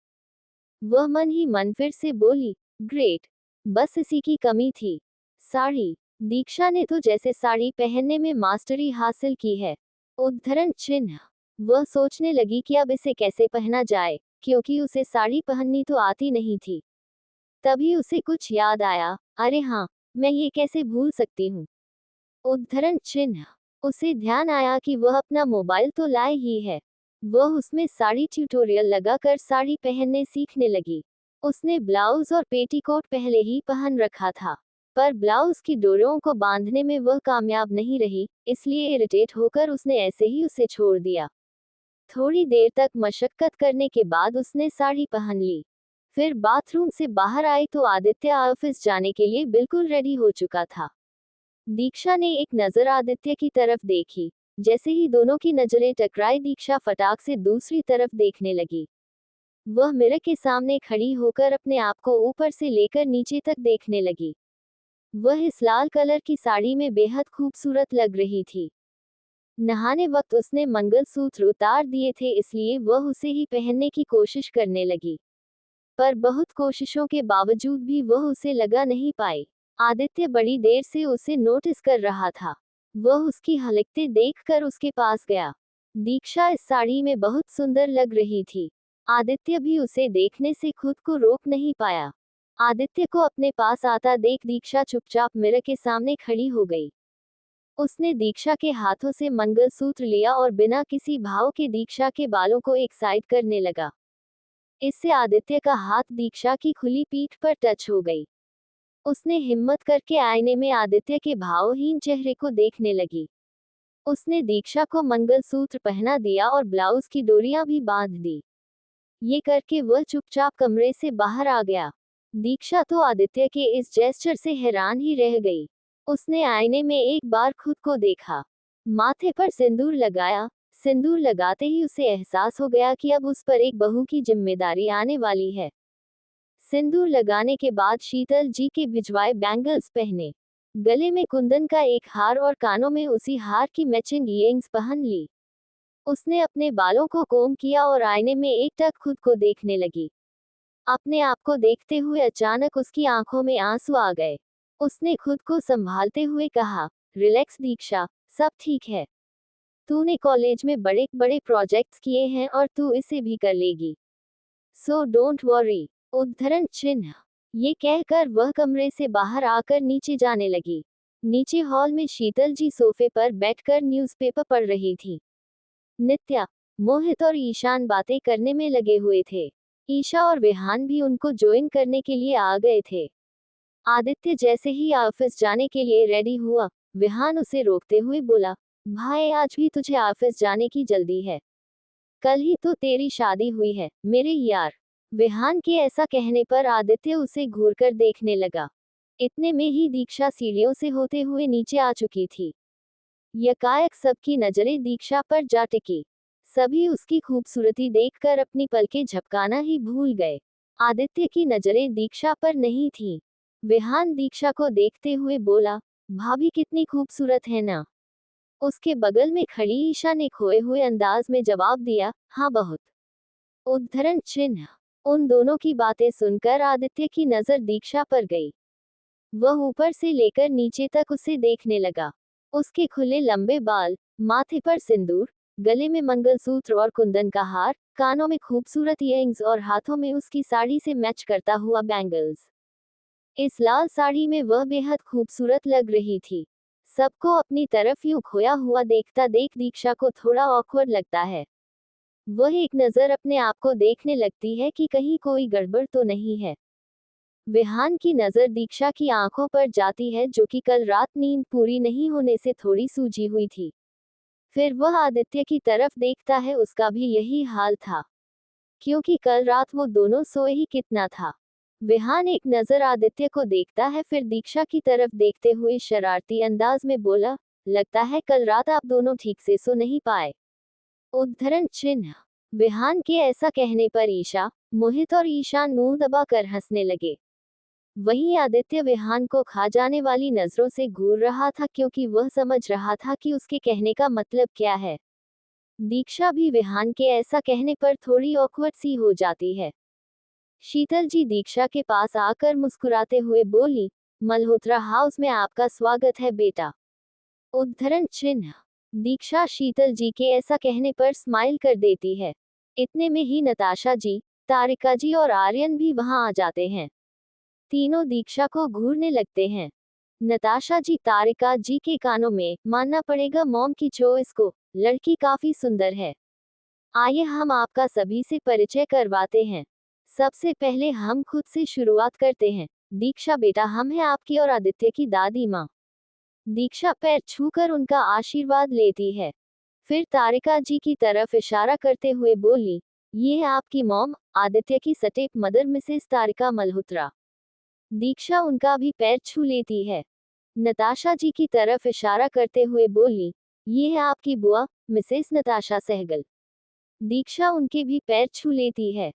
वह मन ही मन फिर से बोली, ग्रेट, बस इसी की कमी थी, साड़ी। दीक्षा ने तो जैसे साड़ी पहनने में मास्टरी हासिल की है। उद्धरण चिन्ह। वह सोचने लगी कि अब इसे कैसे पहना जाए, क्योंकि उसे साड़ी पहननी तो आती नहीं थी। तभी उसे कुछ याद आया, अरे हाँ, मैं ये कैसे भूल सकती हूँ। उद्धरण चिन्ह। उसे ध्यान आया कि वह अपना मोबाइल तो लाए ही है। वह उसमें साड़ी ट्यूटोरियल लगाकर साड़ी पहनने सीखने लगी। उसने ब्लाउज और पेटीकोट पहले ही पहन रखा था, पर ब्लाउज की डोरियों को बांधने में वह कामयाब नहीं रही, इसलिए इरिटेट होकर उसने ऐसे ही उसे छोड़ दिया। थोड़ी देर तक मशक्कत करने के बाद उसने साड़ी पहन ली। फिर बाथरूम से बाहर आई तो आदित्य ऑफिस जाने के लिए बिल्कुल रेडी हो चुका था। दीक्षा ने एक नजर आदित्य की तरफ देखी। जैसे ही दोनों की नजरें टकराई दीक्षा फटाक से दूसरी तरफ देखने लगी। वह मिरर के सामने खड़ी होकर अपने आप को ऊपर से लेकर नीचे तक देखने लगी। वह इस लाल कलर की साड़ी में बेहद खूबसूरत लग रही थी। नहाने वक्त उसने मंगलसूत्र उतार दिए थे, इसलिए वह उसे ही पहनने की कोशिश करने लगी, पर बहुत कोशिशों के बावजूद भी वह उसे लगा नहीं पाई। आदित्य बड़ी देर से उसे नोटिस कर रहा था। वह उसकी हरकतें देखकर उसके पास गया। दीक्षा इस साड़ी में बहुत सुंदर लग रही थी। आदित्य भी उसे देखने से खुद को रोक नहीं पाया। आदित्य को अपने पास आता देख दीक्षा चुपचाप मिरर के सामने खड़ी हो गई। उसने दीक्षा के हाथों से मंगलसूत्र लिया और बिना किसी भाव के दीक्षा के बालों को एक साइड करने लगा। इससे आदित्य का हाथ दीक्षा की खुली पीठ पर टच हो गई। उसने हिम्मत करके आईने में आदित्य के भावहीन चेहरे को देखने लगी। उसने दीक्षा को मंगलसूत्र पहना दिया और ब्लाउज की डोरियां भी बांध दी। ये करके वह चुपचाप कमरे से बाहर आ गया। दीक्षा तो आदित्य के इस जेस्चर से हैरान ही रह गई। उसने आईने में एक बार खुद को देखा, माथे पर सिंदूर लगाया। सिंदूर लगाते ही उसे एहसास हो गया कि अब उस पर एक बहू की जिम्मेदारी आने वाली है। सिंदूर लगाने के बाद शीतल जी के भिजवाए बैंगल्स पहने, गले में कुंदन का एक हार और कानों में उसी हार की मैचिंग इयरिंग्स पहन ली। उसने अपने बालों को कोम किया और आईने में एकटक खुद को देखने लगी। अपने आप को देखते हुए अचानक उसकी आंखों में आंसू आ गए। उसने खुद को संभालते हुए कहा, रिलैक्स दीक्षा, सब ठीक है। तूने कॉलेज में बड़े बड़े प्रोजेक्ट्स किए हैं और तू इसे भी कर लेगी, सो डोंट वरी। उद्धरण चिन्ह। ये कहकर वह कमरे से बाहर आकर नीचे जाने लगी। नीचे हॉल में शीतल जी सोफे पर बैठकर न्यूज़पेपर पढ़ रही थी। नित्या, मोहित और ईशान बातें करने में लगे हुए थे। ईशा और विहान भी उनको ज्वाइन करने के लिए आ गए थे। आदित्य जैसे ही ऑफिस जाने के लिए रेडी हुआ, विहान उसे रोकते हुए बोला, भाई आज भी तुझे ऑफिस जाने की जल्दी है, कल ही तो तेरी शादी हुई है मेरे यार। विहान के ऐसा कहने पर आदित्य उसे घूरकर देखने लगा। इतने में ही दीक्षा सीढ़ियों से होते हुए नीचे आ चुकी थी। यकायक सबकी नजरें दीक्षा पर जा टिकी। सभी उसकी खूबसूरती देखकर अपनी पलकें झपकाना ही भूल गए। आदित्य की नजरें दीक्षा पर नहीं थीं। विहान दीक्षा को देखते हुए बोला, भाभी कितनी खूबसूरत है ना। उसके बगल में खड़ी ईशा ने खोए हुए अंदाज में जवाब दिया, हाँ बहुत। उद्धरण चिन्ह। उन दोनों की बातें सुनकर आदित्य की नजर दीक्षा पर गई। वह ऊपर से लेकर नीचे तक उसे देखने लगा। उसके खुले लंबे बाल, माथे पर सिंदूर, गले में मंगलसूत्र और कुंदन का हार, कानों में खूबसूरत इयरिंग्स और हाथों में उसकी साड़ी से मैच करता हुआ बैंगल्स। इस लाल साड़ी में वह बेहद खूबसूरत लग रही थी। सबको अपनी तरफ यूं खोया हुआ देखता देख दीक्षा को थोड़ा ऑकवर्ड लगता है। वह एक नज़र अपने आप को देखने लगती है कि कहीं कोई गड़बड़ तो नहीं है। विहान की नज़र दीक्षा की आंखों पर जाती है, जो कि कल रात नींद पूरी नहीं होने से थोड़ी सूजी हुई थी। फिर वह आदित्य की तरफ देखता है, उसका भी यही हाल था, क्योंकि कल रात वो दोनों सोए ही कितना था। विहान एक नज़र आदित्य को देखता है, फिर दीक्षा की तरफ देखते हुए शरारती अंदाज में बोला, लगता है कल रात आप दोनों ठीक से सो नहीं पाए। उद्धरण चिन्ह। विहान के ऐसा कहने पर ईशा, मोहित और ईशान मुंह दबाकर हंसने लगे। वहीं आदित्य विहान को खा जाने वाली नजरों से घूर रहा था, क्योंकि वह समझ रहा था कि उसके कहने का मतलब क्या है। दीक्षा भी विहान के ऐसा कहने पर थोड़ी ऑकवर्ड सी हो जाती है। शीतल जी दीक्षा के पास आकर मुस्कुराते हुए बोली, मल्होत्रा हाउस में आपका स्वागत है बेटा। उद्धरण चिन्ह। दीक्षा शीतल जी के ऐसा कहने पर स्माइल कर देती है। इतने में ही नताशा जी, तारिका जी और आर्यन भी वहां आ जाते हैं। तीनों दीक्षा को घूरने लगते हैं। नताशा जी तारिका जी के कानों में, मानना पड़ेगा मॉम की चॉइस को, लड़की काफी सुंदर है। आइए हम आपका सभी से परिचय करवाते हैं। सबसे पहले हम खुद से शुरुआत करते हैं। दीक्षा बेटा, हम हैं आपकी और आदित्य की दादी माँ। दीक्षा पैर छूकर उनका आशीर्वाद लेती है। फिर तारिका जी की तरफ इशारा करते हुए बोली, ये है आपकी मॉम, आदित्य की स्टेप मदर मिसेस तारिका मल्होत्रा। दीक्षा उनका भी पैर छू लेती है। नताशा जी की तरफ इशारा करते हुए बोली, ये है आपकी बुआ, मिसेस नताशा सहगल। दीक्षा उनके भी पैर छू लेती है।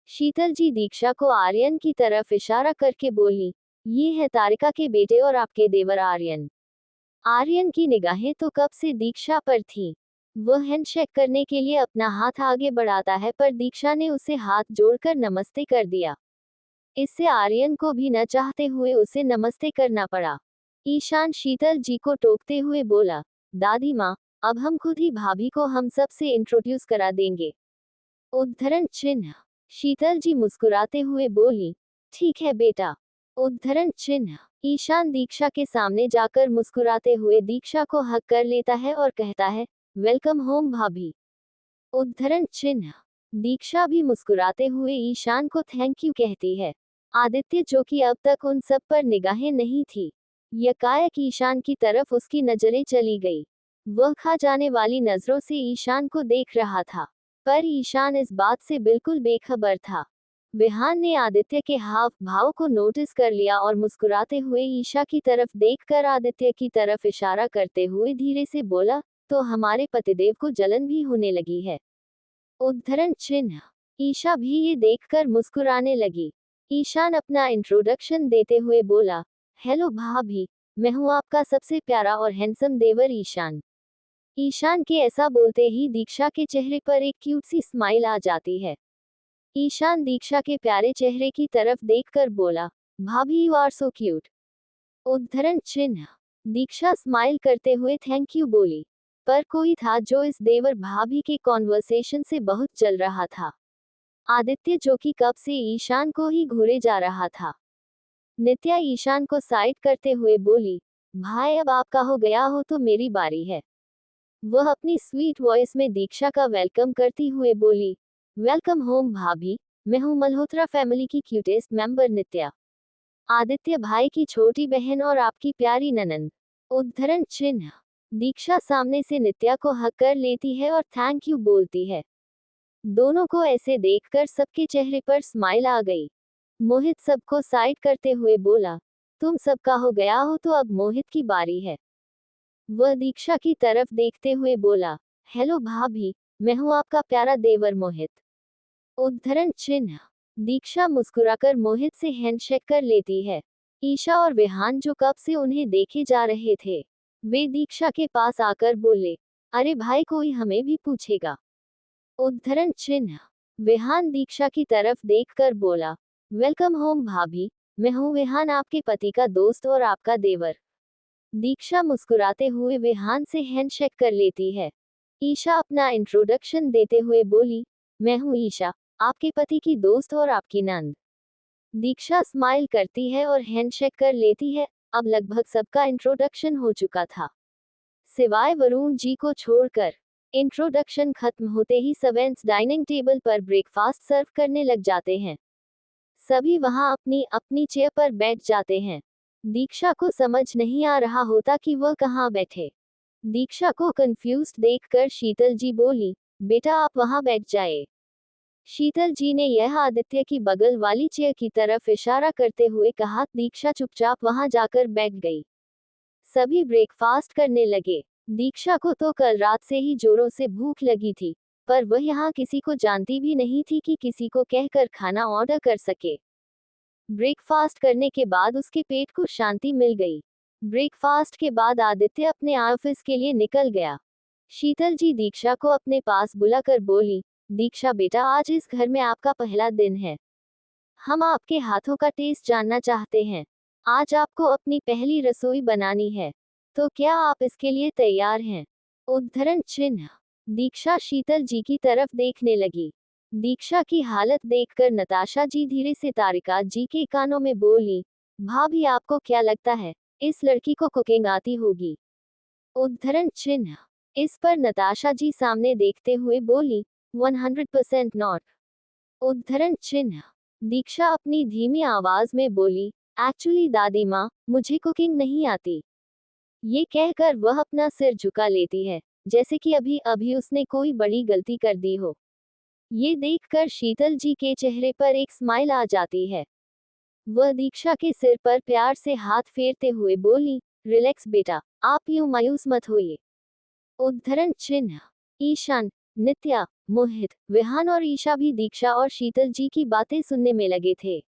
शीतल जी दीक्षा को आर्यन की तरफ इशारा करके बोली, ये है तारिका के बेटे और आपके देवर आर्यन। आर्यन की निगाहें तो कब से दीक्षा पर थीं। वह हैंडशेक करने के लिए अपना हाथ आगे बढ़ाता है, पर दीक्षा ने उसे हाथ जोड़कर नमस्ते कर दिया। इससे आर्यन को भी न चाहते हुए उसे नमस्ते करना पड़ा। ईशान शीतल जी को टोकते हुए बोला, दादी माँ, अब हम खुद ही भाभी को हम सब से इंट्रोड्यूस करा देंगे। उद्धरण चिन्ह। शीतल जी मुस्कुराते हुए बोली, ठीक है बेटा। उद्धरण चिन्ह। ईशान दीक्षा के सामने जाकर मुस्कुराते हुए दीक्षा को हक कर लेता है और कहता है, वेलकम होम भाभी। उद्धरण चिन्ह। दीक्षा भी मुस्कुराते हुए ईशान को थैंक यू कहती है। आदित्य, जो कि अब तक उन सब पर निगाहें नहीं थी, यकायक ईशान की तरफ उसकी नजरें चली गई। वह खा जाने वाली नजरों से ईशान को देख रहा था, पर ईशान इस बात से बिल्कुल बेखबर था। विहान ने आदित्य के हाव भाव को नोटिस कर लिया और मुस्कुराते हुए ईशा की तरफ देखकर आदित्य की तरफ इशारा करते हुए धीरे से बोला, तो हमारे पतिदेव को जलन भी होने लगी है। उद्धरण चिन्ह। ईशा भी ये देखकर मुस्कुराने लगी। ईशान अपना इंट्रोडक्शन देते हुए बोला, हेलो भाभी, मैं हूँ आपका सबसे प्यारा और हैंडसम देवर ईशान। ईशान के ऐसा बोलते ही दीक्षा के चेहरे पर एक क्यूट सी स्माइल आ जाती है। ईशान दीक्षा के प्यारे चेहरे की तरफ देखकर बोला, भाभी यू आर सो क्यूट। उद्धरण चिन्ह। दीक्षा स्माइल करते हुए थैंक यू बोली, पर कोई था जो इस देवर भाभी के कॉन्वर्सेशन से बहुत जल रहा था। आदित्य, जो कि कब से ईशान को ही घूरे जा रहा था। नित्या ईशान को साइड करते हुए बोली, भाई अब आपका हो गया हो तो मेरी बारी है। वह अपनी स्वीट वॉइस में दीक्षा का वेलकम करती हुए बोली, वेलकम होम भाभी, मैं हूँ मल्होत्रा फैमिली की क्यूटेस्ट मेंबर नित्या, आदित्य भाई की छोटी बहन और आपकी प्यारी ननंद। उद्धरण चिन्ह। दीक्षा सामने से नित्या को हक कर लेती है और थैंक यू बोलती है। दोनों को ऐसे देखकर सबके चेहरे पर स्माइल आ गई। मोहित सबको साइड करते हुए बोला, तुम सबका हो गया हो तो अब मोहित की बारी है। वह दीक्षा की तरफ देखते हुए बोला, हेलो भाभी, मैं हूँ आपका प्यारा देवर मोहित। उद्धरण चिन्ह। दीक्षा मुस्कुराकर मोहित से हैंडशेक कर लेती है। ईशा और विहान, जो कब से उन्हें देखे जा रहे थे, वे दीक्षा के पास आकर बोले, अरे भाई, कोई हमें भी पूछेगा। उद्धरण चिन्ह। विहान दीक्षा की तरफ देखकर बोला, वेलकम होम भाभी, मैं हूँ विहान, आपके पति का दोस्त और आपका देवर। दीक्षा मुस्कुराते हुए विहान से हैंडशेक कर लेती है। ईशा अपना इंट्रोडक्शन देते हुए बोली, मैं हूँ ईशा, आपके पति की दोस्त और आपकी नंद। दीक्षा स्माइल करती है और हैंडशेक कर लेती है। अब लगभग सबका इंट्रोडक्शन हो चुका था, सिवाय वरुण जी को छोड़कर। इंट्रोडक्शन खत्म होते ही सवेंस डाइनिंग टेबल पर ब्रेकफास्ट सर्व करने लग जाते हैं। सभी वहां अपनी अपनी चेयर पर बैठ जाते हैं। दीक्षा को समझ नहीं आ रहा होता कि वह कहाँ बैठे। दीक्षा को कंफ्यूज्ड देखकर शीतल जी बोली, बेटा आप वहां बैठ जाए। शीतल जी ने यह आदित्य की बगल वाली चेयर की तरफ इशारा करते हुए कहा। दीक्षा चुपचाप वहां जाकर बैठ गई। सभी ब्रेकफास्ट करने लगे। दीक्षा को तो कल रात से ही जोरों से भूख लगी थी, पर वह यहाँ किसी को जानती भी नहीं थी कि किसी को कहकर खाना ऑर्डर कर सके। ब्रेकफास्ट करने के बाद उसके पेट को शांति मिल गई। ब्रेकफास्ट के बाद आदित्य अपने ऑफिस के लिए निकल गया। शीतल जी दीक्षा को अपने पास बुलाकर बोली, दीक्षा बेटा आज इस घर में आपका पहला दिन है। हम आपके हाथों का टेस्ट जानना चाहते हैं। आज आपको अपनी पहली रसोई बनानी है, तो क्या आप इसके लिए तैयार हैं? उद्धरण चिन्ह। दीक्षा शीतल जी की तरफ देखने लगी। दीक्षा की हालत देखकर नताशा जी धीरे से तारिका जी के कानों में बोली, भाभी आपको क्या लगता है इस लड़की को कुकिंग आती होगी? उद्धरण चिन्ह। इस पर नताशा जी सामने देखते हुए बोली, 100% नॉट। उद्धरण चिन्ह। दीक्षा अपनी धीमी आवाज में बोली, एक्चुअली दादी माँ मुझे कुकिंग नहीं आती। ये कहकर वह अपना सिर झुका लेती है, जैसे कि अभी अभी उसने कोई बड़ी गलती कर दी हो। ये देखकर शीतल जी के चेहरे पर एक स्माइल आ जाती है। वह दीक्षा के सिर पर प्यार से हाथ फेरते हुए बोली, रिलैक्स बेटा, आप यूं मायूस मत होइए। उद्धरण चिन्ह। ईशान, नित्या, मोहित, विहान और ईशा भी दीक्षा और शीतल जी की बातें सुनने में लगे थे।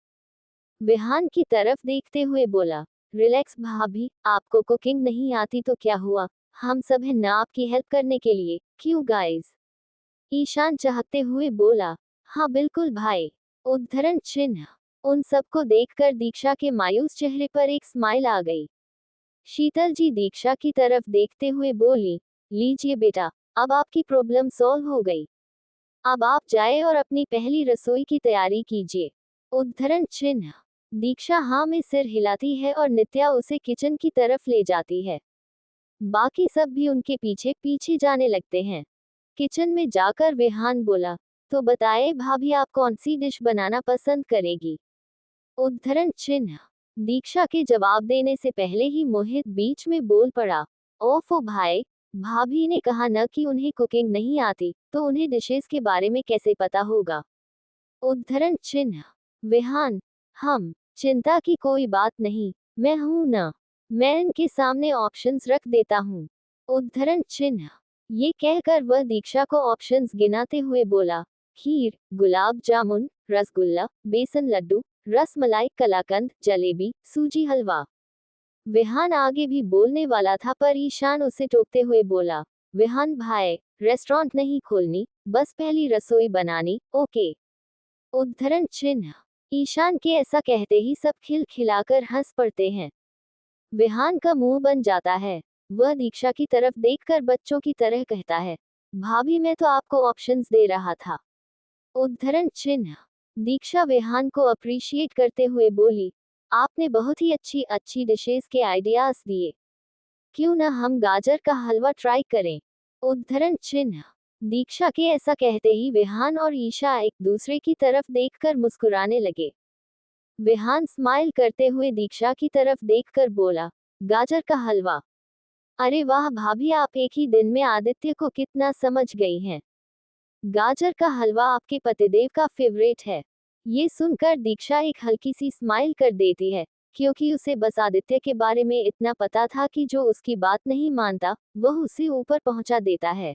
विहान की तरफ देखते हुए बोला, रिलैक्स भाभी, आपको कुकिंग नहीं आती तो क्या हुआ, हम सब हैं ना आपकी हेल्प करने के लिए, क्यों गाइस? ईशान चाहते हुए बोला, हाँ बिल्कुल भाई। उद्धरण चिन्ह। उन सबको देखकर दीक्षा के मायूस चेहरे पर एक स्माइल आ गई। शीतल जी दीक्षा की तरफ देखते हुए बोली, लीजिए बेटा, अब आपकी प्रॉब्लम सॉल्व हो गई। अब आप जाए और अपनी पहली रसोई की तैयारी कीजिए। उद्धरण चिन्ह। दीक्षा हाँ में सिर हिलाती है और नित्या उसे किचन की तरफ ले जाती है। बाकी सब भी उनके पीछे पीछे जाने लगते हैं। किचन में जाकर विहान बोला, तो बताए भाभी आप कौन सी डिश बनाना पसंद करेगी? उद्धरण चिन्ह। दीक्षा के जवाब देने से पहले ही मोहित बीच में बोल पड़ा, ओफो भाई, भाभी ने कहा न कि उन्हें कुकिंग नहीं आती, तो उन्हें डिशेस के बारे में कैसे पता होगा? उद्धरण चिन्ह। विहान, हम चिंता की कोई बात नहीं, मैं हूं ना, मैं इनके सामने ऑप्शंस रख देता हूं। उद्धरण चिन्ह। ये कहकर वह दीक्षा को ऑप्शंस गिनाते हुए बोला, खीर, गुलाब जामुन, रसगुल्ला, बेसन लड्डू, रसमलाई, कलाकंद, जलेबी, सूजी हलवा। विहान आगे भी बोलने वाला था पर ईशान उसे टोकते हुए बोला, विहान भाई, रेस्टोरेंट नहीं खोलनी, बस पहली रसोई बनानी, ओके? उद्धरण चिन्ह। ईशान के ऐसा कहते ही सब खिलखिलाकर हंस पड़ते हैं। विहान का मुंह बन जाता है। वह दीक्षा की तरफ देखकर बच्चों की तरह कहता है, भाभी मैं तो आपको ऑप्शंस दे रहा था। उद्धरण चिन्ह। दीक्षा विहान को अप्रिशिएट करते हुए बोली, आपने बहुत ही अच्छी अच्छी डिशेस के आइडियाज दिए, क्यों ना हम गाजर का हलवा ट्राई करें? उद्धरण चिन्ह। दीक्षा के ऐसा कहते ही विहान और ईशा एक दूसरे की तरफ देखकर मुस्कुराने लगे। विहान स्माइल करते हुए दीक्षा की तरफ देखकर बोला, गाजर का हलवा, अरे वाह भाभी आप एक ही दिन में आदित्य को कितना समझ गई हैं। गाजर का हलवा आपके पतिदेव का फेवरेट है। ये सुनकर दीक्षा एक हल्की सी स्माइल कर देती है, क्योंकि उसे बस आदित्य के बारे में इतना पता था कि जो उसकी बात नहीं मानता, वह उसे ऊपर पहुंचा देता है।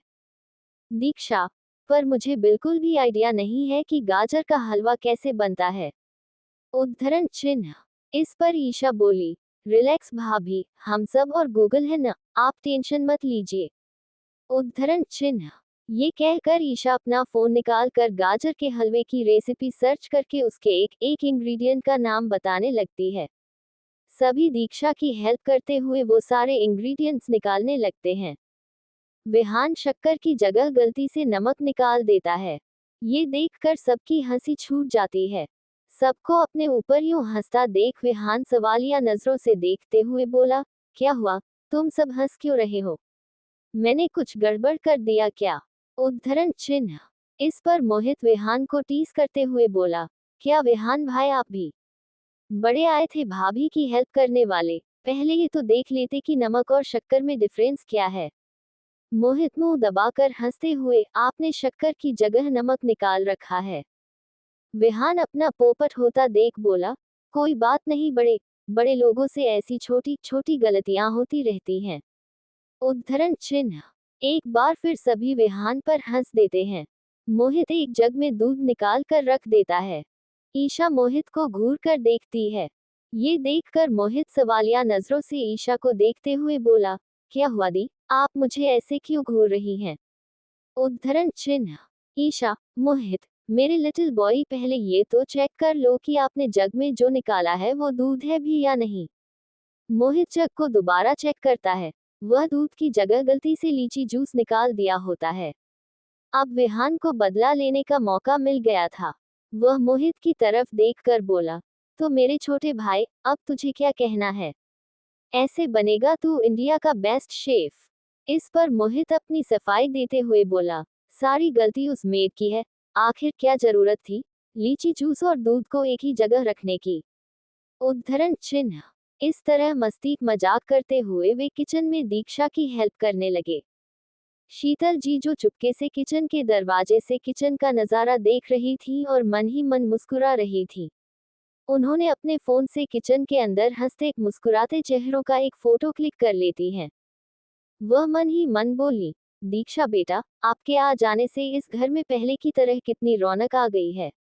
दीक्षा, पर मुझे बिल्कुल भी आइडिया नहीं है कि गाजर का हलवा कैसे बनता है। उद्धरण चिन्ह। इस पर ईशा बोली, रिलैक्स भाभी, हम सब और गूगल है ना, आप टेंशन मत लीजिए। उद्धरण चिन्ह। ये कहकर ईशा अपना फोन निकाल कर गाजर के हलवे की रेसिपी सर्च करके उसके एक एक इंग्रेडिएंट का नाम बताने लगती है। सभी दीक्षा की हेल्प करते हुए वो सारे इंग्रेडिएंट्स निकालने लगते हैं। विहान शक्कर की जगह गलती से नमक निकाल देता है। ये देखकर सबकी हंसी छूट जाती है। सबको अपने ऊपर यूं हंसता देख विहान सवालिया नजरों से देखते हुए बोला, क्या हुआ, तुम सब हंस क्यों रहे हो? मैंने कुछ गड़बड़ कर दिया क्या? उद्धरण चिन्ह। इस पर मोहित विहान को टीज करते हुए बोला, क्या विहान भाई आप भी बड़े आए थे भाभी की हेल्प करने वाले, पहले ये तो देख लेते कि नमक और शक्कर में डिफरेंस क्या है। मोहित मुंह दबाकर हंसते हुए, आपने शक्कर की जगह नमक निकाल रखा है। विहान अपना पोपट होता देख बोला, कोई बात नहीं, बड़े बड़े लोगों से ऐसी छोटी छोटी गलतियां होती रहती हैं। उद्धरण चिन्ह। एक बार फिर सभी विहान पर हंस देते हैं। मोहित एक जग में दूध निकाल कर रख देता है। ईशा मोहित को घूर कर देखती है। ये देखकर मोहित सवालिया नजरों से ईशा को देखते हुए बोला, क्या हुआ दी, आप मुझे ऐसे क्यों घूर रही हैं? उद्धरण चिन्ह। ईशा, मोहित, मेरे लिटिल बॉय, पहले ये तो चेक कर लो कि आपने जग में जो निकाला है वो दूध है भी या नहीं। मोहित जग को दोबारा चेक करता है। वह दूध की जगह गलती से लीची जूस निकाल दिया होता है। अब विहान को बदला लेने का मौका मिल गया था। वह मोहित की तरफ देखकर बोला, तो मेरे छोटे भाई, अब तुझे क्या कहना है? ऐसे बनेगा तू इंडिया का बेस्ट शेफ। इस पर मोहित अपनी सफाई देते हुए बोला, सारी गलती उस मेड की है, आखिर क्या जरूरत थी लीची जूस और दूध को एक ही जगह रखने की। उद्धरण चिन्ह। इस तरह मस्ती मजाक करते हुए वे किचन में दीक्षा की हेल्प करने लगे। शीतल जी जो चुपके से किचन के दरवाजे से किचन का नजारा देख रही थी और मन ही मन मुस्कुरा रही थी। उन्होंने अपने फोन से किचन के अंदर हंसते मुस्कुराते चेहरों का एक फोटो क्लिक कर लेती हैं। वह मन ही मन बोली, दीक्षा बेटा, आपके आ जाने से इस घर में पहले की तरह कितनी रौनक आ गई है।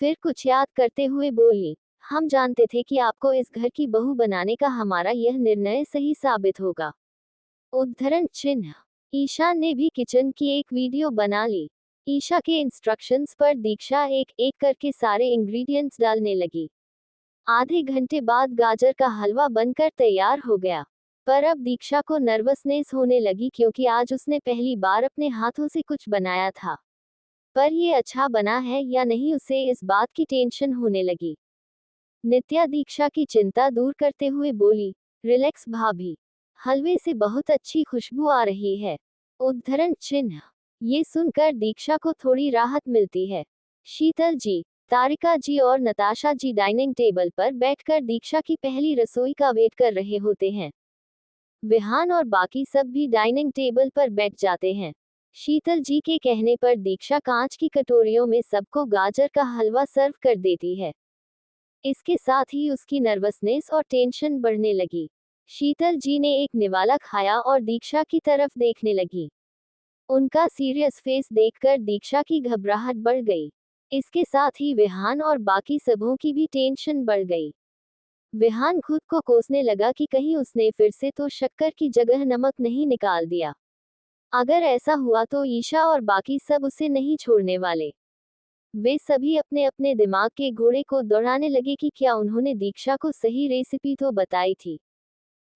फिर कुछ याद करते हुए बोली, हम जानते थे कि आपको इस घर की बहू बनाने का हमारा यह निर्णय सही साबित होगा। उद्धरण चिन्ह। ईशा ने भी किचन की एक वीडियो बना ली। ईशा के इंस्ट्रक्शंस पर दीक्षा एक एक करके सारे इंग्रेडिएंट्स डालने लगी। आधे घंटे बाद गाजर का हलवा बनकर तैयार हो गया। पर अब दीक्षा को नर्वसनेस होने लगी क्योंकि आज उसने पहली बार अपने हाथों से कुछ बनाया था। पर ये अच्छा बना है या नहीं उसे इस बात की टेंशन होने लगी। नित्या दीक्षा की चिंता दूर करते हुए बोली, रिलैक्स भाभी, हलवे से बहुत अच्छी खुशबू आ रही है। उद्धरण चिन्ह। ये सुनकर दीक्षा को थोड़ी राहत मिलती है। शीतल जी, तारिका जी और नताशा जी डाइनिंग टेबल पर बैठकर दीक्षा की पहली रसोई का वेट कर रहे होते हैं। विहान और बाकी सब भी डाइनिंग टेबल पर बैठ जाते हैं। शीतल जी के कहने पर दीक्षा कांच की कटोरियों में सबको गाजर का हलवा सर्व कर देती है। इसके साथ ही उसकी नर्वसनेस और टेंशन बढ़ने लगी। शीतल जी ने एक निवाला खाया और दीक्षा की तरफ देखने लगी। उनका सीरियस फेस देखकर दीक्षा की घबराहट बढ़ गई। इसके साथ ही विहान और बाकी सबों की भी टेंशन बढ़ गई। विहान खुद को कोसने लगा कि कहीं उसने फिर से तो शक्कर की जगह नमक नहीं निकाल दिया। अगर ऐसा हुआ तो ईशा और बाकी सब उसे नहीं छोड़ने वाले। वे सभी अपने अपने दिमाग के घोड़े को दौड़ाने लगे कि क्या उन्होंने दीक्षा को सही रेसिपी तो बताई थी।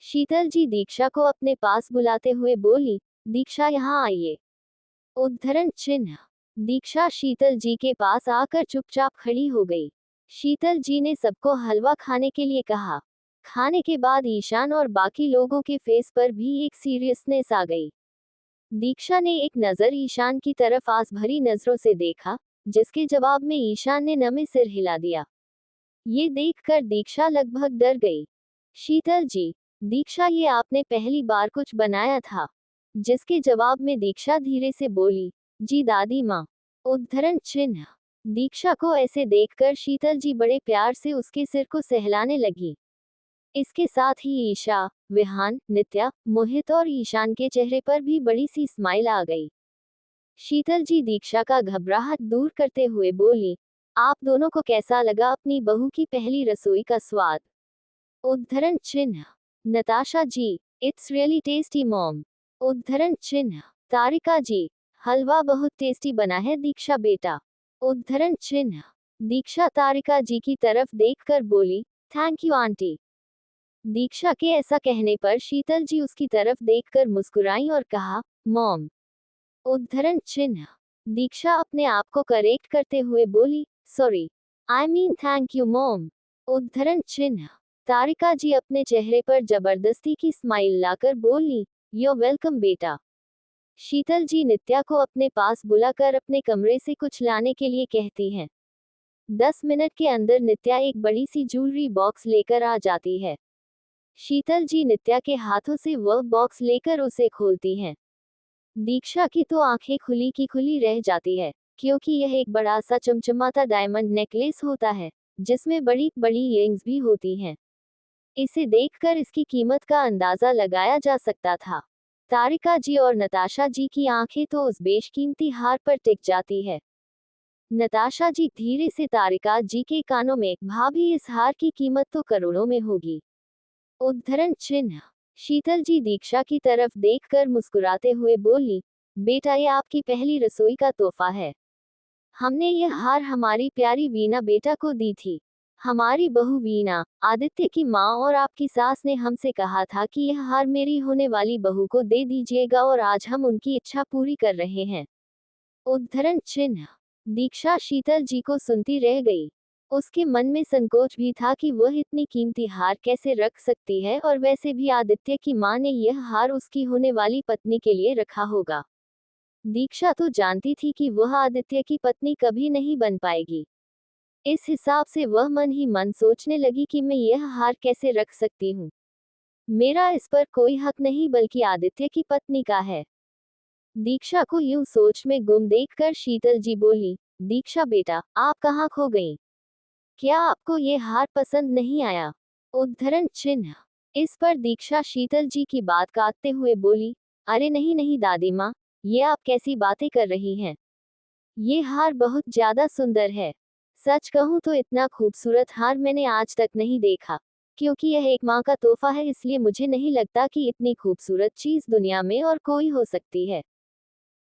शीतल जी दीक्षा को अपने पास बुलाते हुए बोली, दीक्षा यहाँ आइए। उद्धरण चिन्ह। दीक्षा शीतल जी के पास आकर चुपचाप खड़ी हो गई। शीतल जी ने सबको हलवा खाने के लिए कहा। खाने के बाद ईशान और बाकी लोगों के फेस पर भी एक सीरियसनेस आ गई। दीक्षा ने एक नजर ईशान की तरफ आस भरी नजरों से देखा, जिसके जवाब में ईशान ने नमे सिर हिला दिया। ये देखकर दीक्षा लगभग डर गई। शीतल जी, दीक्षा ये आपने पहली बार कुछ बनाया था? जिसके जवाब में दीक्षा धीरे से बोली, जी दादी माँ। उद्धरण चिन्ह। दीक्षा को ऐसे देखकर शीतल जी बड़े प्यार से उसके सिर को सहलाने लगी। इसके साथ ही ईशा, विहान, नित्या, मोहित और ईशान के चेहरे पर भी बड़ी सी स्माइल आ गई। शीतल जी दीक्षा का घबराहट दूर करते हुए बोली, आप दोनों को कैसा लगा अपनी बहू की पहली रसोई का स्वाद? उद्धरण चिन्ह। नताशा जी, इट्स रियली टेस्टी मॉम। उद्धरण चिन्ह। तारिका जी, हलवा बहुत टेस्टी बना है दीक्षा बेटा। उद्धरण चिन्ह। दीक्षा तारिका जी की तरफ देखकर बोली, थैंक यू आंटी। दीक्षा के ऐसा कहने पर शीतल जी उसकी तरफ देखकर मुस्कुराई और कहा, मॉम। उद्धरण चिन्ह। दीक्षा अपने आप को करेक्ट करते हुए बोली, sorry, I mean thank you mom. उद्धरण चिन्ह। तारिका जी अपने चेहरे पर जबरदस्ती की स्माइल लाकर बोली, योर वेलकम बेटा। शीतल जी नित्या को अपने पास बुलाकर अपने कमरे से कुछ लाने के लिए कहती हैं। 10 मिनट के अंदर नित्या एक बड़ी सी ज्वेलरी बॉक्स लेकर आ जाती है। शीतल जी नित्या के हाथों से वह बॉक्स लेकर उसे खोलती हैं। दीक्षा की तो आंखें खुली की खुली रह जाती है, क्योंकि यह एक बड़ा सा चमचमाता डायमंड नेकलेस होता है, जिसमें बड़ी बड़ी इयरिंग्स भी होती हैं। इसे देखकर इसकी कीमत का अंदाजा लगाया जा सकता था। तारिका जी और नताशा जी की आंखें तो उस बेशकीमती हार पर टिक जाती है। नताशा जी धीरे से तारिका जी के कानों में, भाभी इस हार की कीमत तो करोड़ों में होगी। उद्धरण चिन्ह। शीतल जी दीक्षा की तरफ देखकर मुस्कुराते हुए बोली, बेटा ये आपकी पहली रसोई का तोहफा है। हमने यह हार हमारी प्यारी वीणा बेटा को दी थी। हमारी बहू वीणा, आदित्य की माँ और आपकी सास ने हमसे कहा था कि यह हार मेरी होने वाली बहू को दे दीजिएगा और आज हम उनकी इच्छा पूरी कर रहे हैं। उद्धरण चिन्ह। दीक्षा शीतल जी को सुनती रह गई। उसके मन में संकोच भी था कि वह इतनी कीमती हार कैसे रख सकती है, और वैसे भी आदित्य की माँ ने यह हार उसकी होने वाली पत्नी के लिए रखा होगा। दीक्षा तो जानती थी कि वह आदित्य की पत्नी कभी नहीं बन पाएगी। इस हिसाब से वह मन ही मन सोचने लगी कि मैं यह हार कैसे रख सकती हूँ। मेरा इस पर कोई हक नहीं, बल्कि आदित्य की पत्नी का है। दीक्षा को यूं सोच में गुम देखकर शीतल जी बोली, दीक्षा बेटा, आप कहाँ खो गई? क्या आपको ये हार पसंद नहीं आया? उद्धरण चिन्ह। इस पर दीक्षा शीतल जी की बात काटते हुए बोली, अरे नहीं नहीं दादी माँ, ये आप कैसी बातें कर रही हैं? ये हार बहुत ज्यादा सुंदर है। सच कहूँ तो इतना खूबसूरत हार मैंने आज तक नहीं देखा। क्योंकि यह एक माँ का तोहफा है, इसलिए मुझे नहीं लगता कि इतनी खूबसूरत चीज दुनिया में और कोई हो सकती है।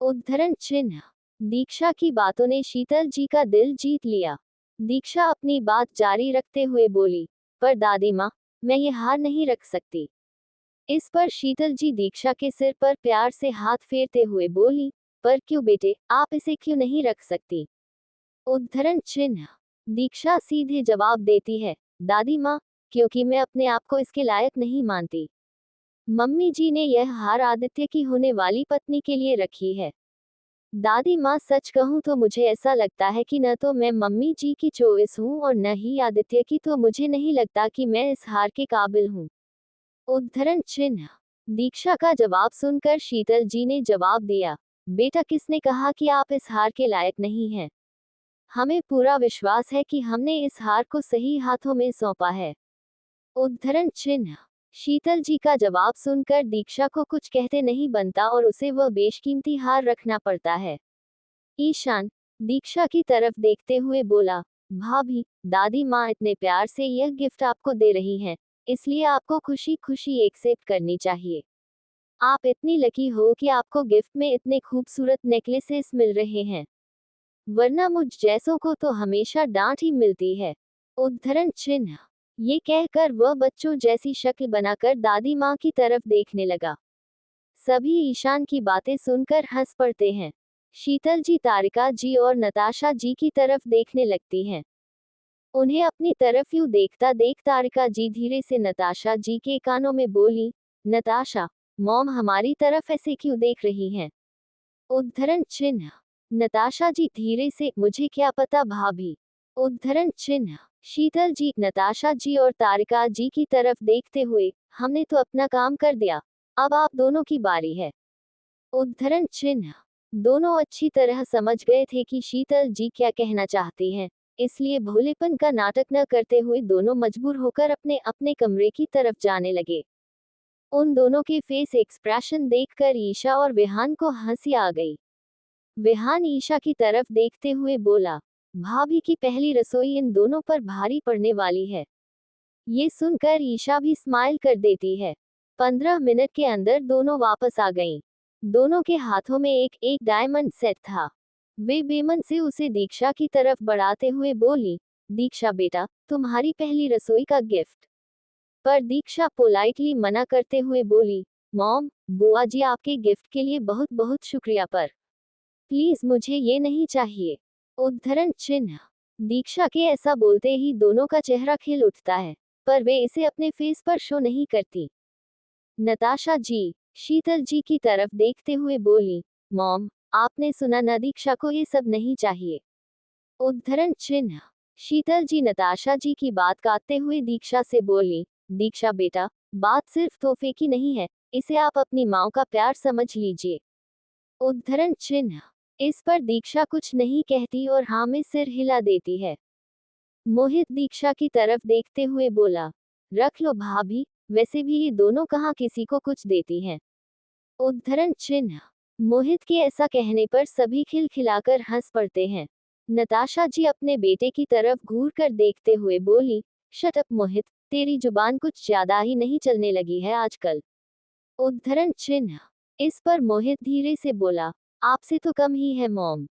उद्धरण चिन्ह। दीक्षा की बातों ने शीतल जी का दिल जीत लिया। दीक्षा अपनी बात जारी रखते हुए बोली, पर दादी माँ, मैं ये हार नहीं रख सकती। इस पर शीतल जी दीक्षा के सिर पर प्यार से हाथ फेरते हुए बोली, पर क्यों बेटे, आप इसे क्यों नहीं रख सकती? उद्धरण चिन्ह। दीक्षा सीधे जवाब देती है, दादी माँ, क्योंकि मैं अपने आप को इसके लायक नहीं मानती। मम्मी जी ने यह हार आदित्य की होने वाली पत्नी के लिए रखी है। दादी माँ सच कहूँ तो मुझे ऐसा लगता है कि न तो मैं मम्मी जी की चॉइस हूँ और न ही आदित्य की, तो मुझे नहीं लगता कि मैं इस हार के काबिल हूँ। उद्धरण चिन्ह। दीक्षा का जवाब सुनकर शीतल जी ने जवाब दिया, बेटा किसने कहा कि आप इस हार के लायक नहीं हैं? हमें पूरा विश्वास है कि हमने इस हार को सही हाथों में सौंपा है। उद्धरण चिन्ह। शीतल जी का जवाब सुनकर दीक्षा को कुछ कहते नहीं बनता और उसे वह बेशकीमती हार रखना पड़ता है। ईशान दीक्षा की तरफ देखते हुए बोला, भाभी, दादी माँ इतने प्यार से यह गिफ्ट आपको दे रही हैं, इसलिए आपको खुशी खुशी एक्सेप्ट करनी चाहिए। आप इतनी लकी हो कि आपको गिफ्ट में इतने खूबसूरत नेकलेसेस मिल रहे हैं, वरना मुझ जैसों को तो हमेशा डांट ही मिलती है। उद्धरण चिन्ह। ये कहकर वह बच्चों जैसी शक्ल बनाकर दादी माँ की तरफ देखने लगा। सभी ईशान की बातें सुनकर हंस पड़ते हैं। शीतल जी तारिका जी और नताशा जी की तरफ देखने लगती हैं। उन्हें अपनी तरफ यूं देखता देख तारिका जी धीरे से नताशा जी के कानों में बोली, नताशा, मॉम हमारी तरफ ऐसे क्यों देख रही हैं? उद्धरण चिन्ह। नताशा जी धीरे से, मुझे क्या पता भाभी। उद्धरण चिन्ह। शीतल जी नताशा जी और तारिका जी की तरफ देखते हुए, हमने तो अपना काम कर दिया, अब आप दोनों की बारी है। उद्धरण चिन्ह। दोनों अच्छी तरह समझ गए थे कि शीतल जी क्या कहना चाहती हैं, इसलिए भोलेपन का नाटक न करते हुए दोनों मजबूर होकर अपने अपने कमरे की तरफ जाने लगे। उन दोनों के फेस एक्सप्रेशन देखकर ईशा और विहान को हंसी आ गई। विहान ईशा की तरफ देखते हुए बोला, भाभी की पहली रसोई इन दोनों पर भारी पड़ने वाली है। ये सुनकर ईशा भी स्माइल कर देती है। 15 मिनट के अंदर दोनों वापस आ गईं। दोनों के हाथों में एक एक डायमंड सेट था। वे बेमन से उसे दीक्षा की तरफ बढ़ाते हुए बोली, दीक्षा बेटा, तुम्हारी पहली रसोई का गिफ्ट। पर दीक्षा पोलाइटली मना करते हुए बोली, मॉम, बुआ जी आपके गिफ्ट के लिए बहुत बहुत शुक्रिया, पर प्लीज मुझे ये नहीं चाहिए। उद्धरण चिन्ह। दीक्षा के ऐसा बोलते ही दोनों का चेहरा खिल उठता है, पर वे इसे अपने फेस पर शो नहीं करती। नताशा जी शीतल जी की तरफ देखते हुए बोली, मॉम, आपने सुना ना, दीक्षा को ये सब नहीं चाहिए। उद्धरण चिन्ह। शीतल जी नताशा जी की बात काटते हुए दीक्षा से बोली, दीक्षा बेटा, बात सिर्फ तोहफे की नहीं है, इसे आप अपनी माँ का प्यार समझ लीजिए। उद्धरण चिन्ह। इस पर दीक्षा कुछ नहीं कहती और हाँ में सिर हिला देती है। मोहित दीक्षा की तरफ देखते हुए बोला, रख लो भाभी, वैसे भी ये दोनों कहाँ किसी को कुछ देती हैं। उद्धरण चिन्ह। मोहित के ऐसा कहने पर सभी खिलखिलाकर हंस पड़ते हैं। नताशा जी अपने बेटे की तरफ घूर कर देखते हुए बोली, शट अप मोहित, तेरी जुबान कुछ ज्यादा ही नहीं चलने लगी है आजकल। उद्धरण चिन्ह। इस पर मोहित धीरे से बोला, आपसे तो कम ही है मॉम।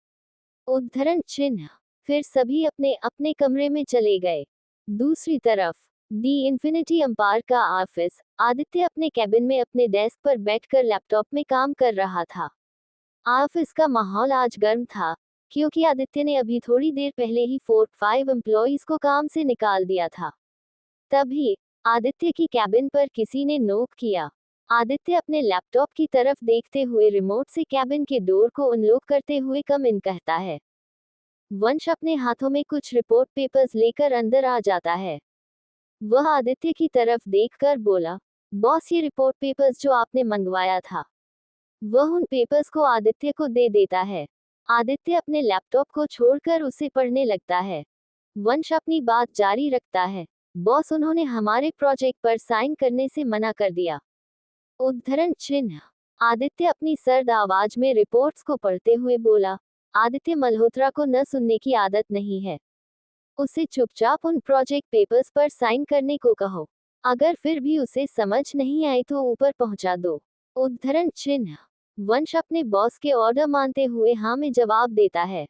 उद्धरण चिन्ह। फिर सभी अपने अपने कमरे में चले गए। दूसरी तरफ दी इन्फिनिटी एम्पायर का ऑफिस, आदित्य अपने कैबिन में अपने डेस्क पर बैठकर लैपटॉप में काम कर रहा था। ऑफिस का माहौल आज गर्म था, क्योंकि आदित्य ने अभी थोड़ी देर पहले ही 4-5 एम्प्लॉइज को काम से निकाल दिया था। तभी आदित्य की कैबिन पर किसी ने नोक किया। आदित्य अपने लैपटॉप की तरफ देखते हुए रिमोट से कैबिन के डोर को अनलॉक करते हुए कम इन कहता है। वंश अपने हाथों में कुछ रिपोर्ट पेपर्स लेकर अंदर आ जाता है। वह आदित्य की तरफ देखकर बोला, बॉस, ये रिपोर्ट पेपर्स जो आपने मंगवाया था। वह उन पेपर्स को आदित्य को दे देता है। आदित्य अपने लैपटॉप को छोड़कर उसे पढ़ने लगता है। वंश अपनी बात जारी रखता है, बॉस, उन्होंने हमारे प्रोजेक्ट पर साइन करने से मना कर दिया। उद्धरण चिन्ह। आदित्य अपनी सर्द आवाज में रिपोर्ट्स को पढ़ते हुए बोला, आदित्य मल्होत्रा को न सुनने की आदत नहीं है। उसे चुपचाप उन प्रोजेक्ट पेपर्स पर साइन करने को कहो। अगर फिर भी उसे समझ नहीं आई तो ऊपर पहुंचा दो। उद्धरण चिन्ह। वंश अपने बॉस के ऑर्डर मानते हुए हाँ में जवाब देता है।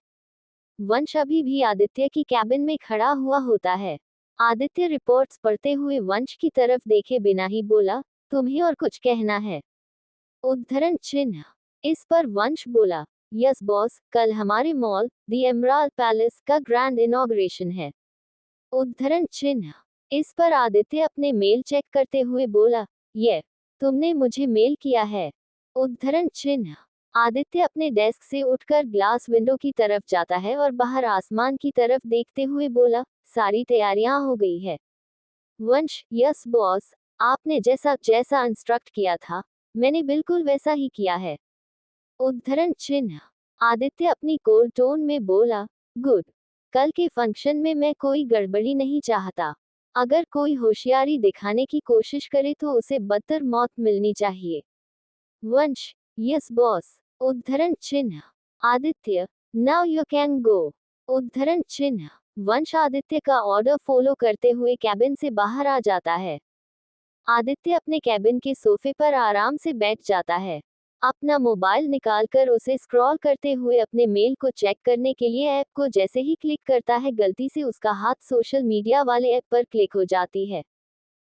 वंश अभी भी आदित्य की कैबिन में खड़ा हुआ होता है। आदित्य रिपोर्ट्स पढ़ते हुए वंश की तरफ देखे बिना ही बोला, तुम्हें और कुछ कहना है? उद्धरण चिन्ह। इस पर वंश बोला, यस बॉस, कल हमारे मॉल द एमराल्ड पैलेस का ग्रैंड इनॉग्रेशन है। उद्धरण चिन्ह। इस पर आदित्य अपने मेल चेक करते हुए बोला, ये तुमने मुझे मेल किया है? उद्धरण चिन्ह। आदित्य अपने डेस्क से उठकर ग्लास विंडो की तरफ जाता है और बाहर आसमान की तरफ देखते हुए बोला, सारी तैयारियां हो गई है? वंश, यस बॉस, आपने जैसा जैसा इंस्ट्रक्ट किया था, मैंने बिल्कुल वैसा ही किया है। उद्धरण चिन्ह। आदित्य अपनी कोल्ड टोन में बोला, गुड, कल के फंक्शन में मैं कोई गड़बड़ी नहीं चाहता। अगर कोई होशियारी दिखाने की कोशिश करे तो उसे बदतर मौत मिलनी चाहिए। वंश, यस बॉस। उद्धरण चिन्ह। Aditya, now you can go. उद्धरण चिन्ह। वंश आदित्य का ऑर्डर फॉलो करते हुए कैबिन से बाहर आ जाता है। आदित्य अपने कैबिन के सोफे पर आराम से बैठ जाता है। अपना मोबाइल निकालकर उसे स्क्रॉल करते हुए अपने मेल को चेक करने के लिए ऐप को जैसे ही क्लिक करता है, गलती से उसका हाथ सोशल मीडिया वाले ऐप पर क्लिक हो जाती है।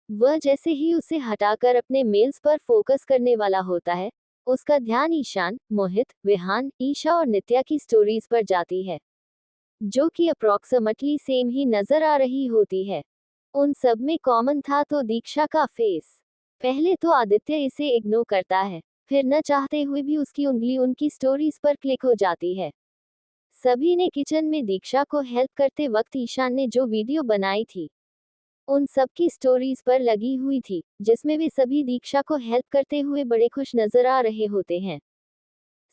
वह जैसे ही उसे हटाकर अपने मेल्स पर फोकस करने वाला होता है, उसका ध्यान ईशान, मोहित, विहान, ईशा और नित्या की स्टोरीज पर जाती है, जो कि अप्रॉक्सिमेटली सेम ही नजर आ रही होती है। उन सब में कॉमन था तो दीक्षा का फेस। पहले तो आदित्य इसे इग्नोर करता है, फिर न चाहते हुए भी उसकी उंगली उनकी स्टोरीज पर क्लिक हो जाती है। सभी ने किचन में दीक्षा को हेल्प करते वक्त ईशान ने जो वीडियो बनाई थी, उन सब की स्टोरीज पर लगी हुई थी, जिसमें वे सभी दीक्षा को हेल्प करते हुए बड़े खुश नजर आ रहे होते हैं।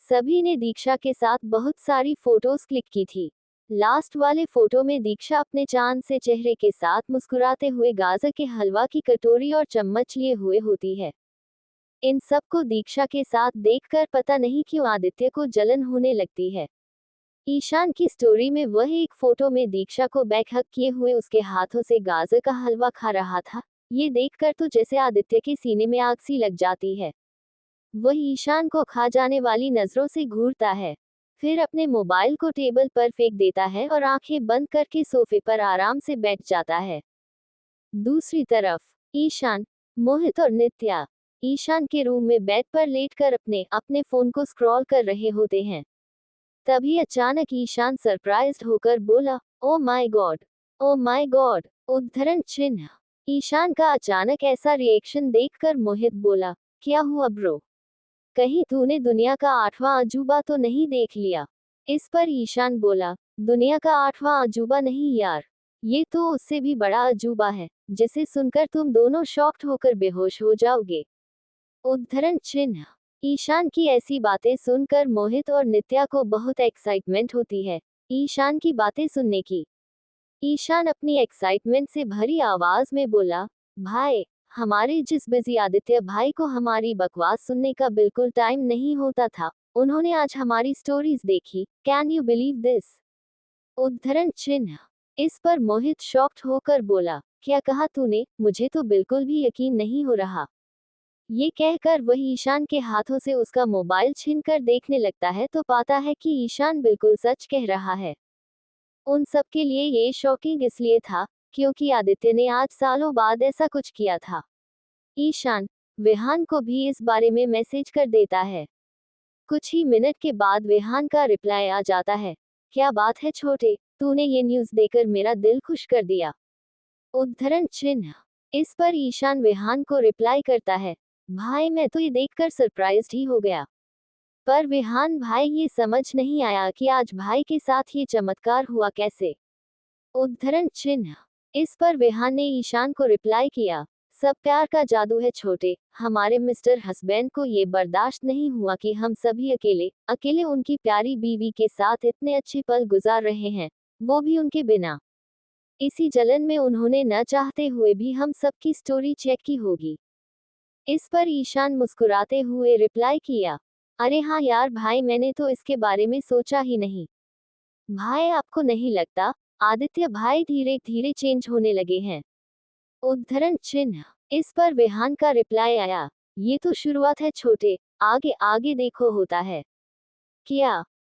सभी ने दीक्षा के साथ बहुत सारी फोटोज क्लिक की थी। लास्ट वाले फोटो में दीक्षा अपने चांद से चेहरे के साथ मुस्कुराते हुए गाजर के हलवा की कटोरी और चम्मच लिए हुए होती है। इन सब को दीक्षा के साथ देखकर पता नहीं क्यों आदित्य को जलन होने लगती है। ईशान की स्टोरी में वह एक फोटो में दीक्षा को बैक हग किए हुए उसके हाथों से गाजर का हलवा खा रहा था। ये देखकर तो जैसे आदित्य के सीने में आग सी लग जाती है। वह ईशान को खा जाने वाली नजरों से घूरता है, फिर अपने मोबाइल को टेबल पर फेंक देता है और आंखें बंद करके सोफे पर आराम से बैठ जाता है। दूसरी तरफ ईशान, मोहित और नित्या ईशान के रूम में बेड पर लेटकर अपने अपने फोन को स्क्रॉल कर रहे होते हैं। तभी अचानक ईशान सरप्राइज्ड होकर बोला, oh my God, oh my God. उद्धरण चिन्ह। ईशान का अचानक ऐसा रिएक्शन देखकर मोहित बोला, क्या हुआ ब्रो? कहीं तूने दुनिया का 8वां अजूबा तो नहीं देख लिया? इस पर ईशान बोला, दुनिया का 8वां अजूबा नहीं यार, ये तो उससे भी बड़ा अजूबा है, जिसे सुनकर तुम दोनों शॉक्ड होकर बेहोश हो जाओगे। उद्धरण चिन्ह। ईशान की ऐसी बातें सुनकर मोहित और नित्या को बहुत एक्साइटमेंट होती है ईशान की बातें सुनने की। ईशान अपनी एक्साइटमेंट से भरी आवाज में बोला, भाई, हमारे जिस बिजी आदित्य भाई को हमारी बकवास सुनने का बिल्कुल टाइम नहीं होता था, उन्होंने आज हमारी स्टोरीज देखी। Can you believe this? उद्धरण चिन्ह। इस पर मोहित शॉक्ड होकर बोला, क्या कहा तूने? मुझे तो बिल्कुल भी यकीन नहीं हो रहा। ये कहकर वह ईशान के हाथों से उसका मोबाइल छीनकर देखने लगता है तो पाता है कि ईशान बिल्कुल सच कह रहा है। उन सबके लिए ये शॉकिंग इसलिए था क्योंकि आदित्य ने आज सालों बाद ऐसा कुछ किया था। ईशान विहान को भी इस बारे में मैसेज कर देता है। कुछ ही मिनट के बाद विहान का रिप्लाई आ जाता है, क्या बात है छोटे, तूने ये न्यूज़ देकर मेरा दिल खुश कर दिया। उद्धरण चिन्ह। इस पर ईशान विहान को रिप्लाई करता है, भाई मैं तो ये देखकर सरप्राइज्ड ही हो गया। पर विहान भाई ये समझ नहीं आया कि आज भाई के साथ ये चमत्कार हुआ कैसे। उद्धरण चिन्ह। इस पर विहान ने ईशान को रिप्लाई किया, सब प्यार का जादू है छोटे, हमारे मिस्टर हस्बैंड को ये बर्दाश्त नहीं हुआ कि हम सभी अकेले अकेले उनकी प्यारी बीवी के साथ इतने अच्छे पल गुजार रहे हैं, वो भी उनके बिना। इसी जलन में उन्होंने न चाहते हुए भी हम सबकी स्टोरी चेक की होगी। इस पर ईशान मुस्कुराते हुए रिप्लाई किया, अरे हाँ यार भाई, मैंने तो इसके बारे में सोचा ही नहीं। भाई आपको नहीं लगता आदित्य भाई धीरे धीरे चेंज होने लगे हैं? उद्धरण चिन्ह। इस पर विहान का रिप्लाई आया, ये तो शुरुआत है छोटे, आगे आगे देखो होता है क्या।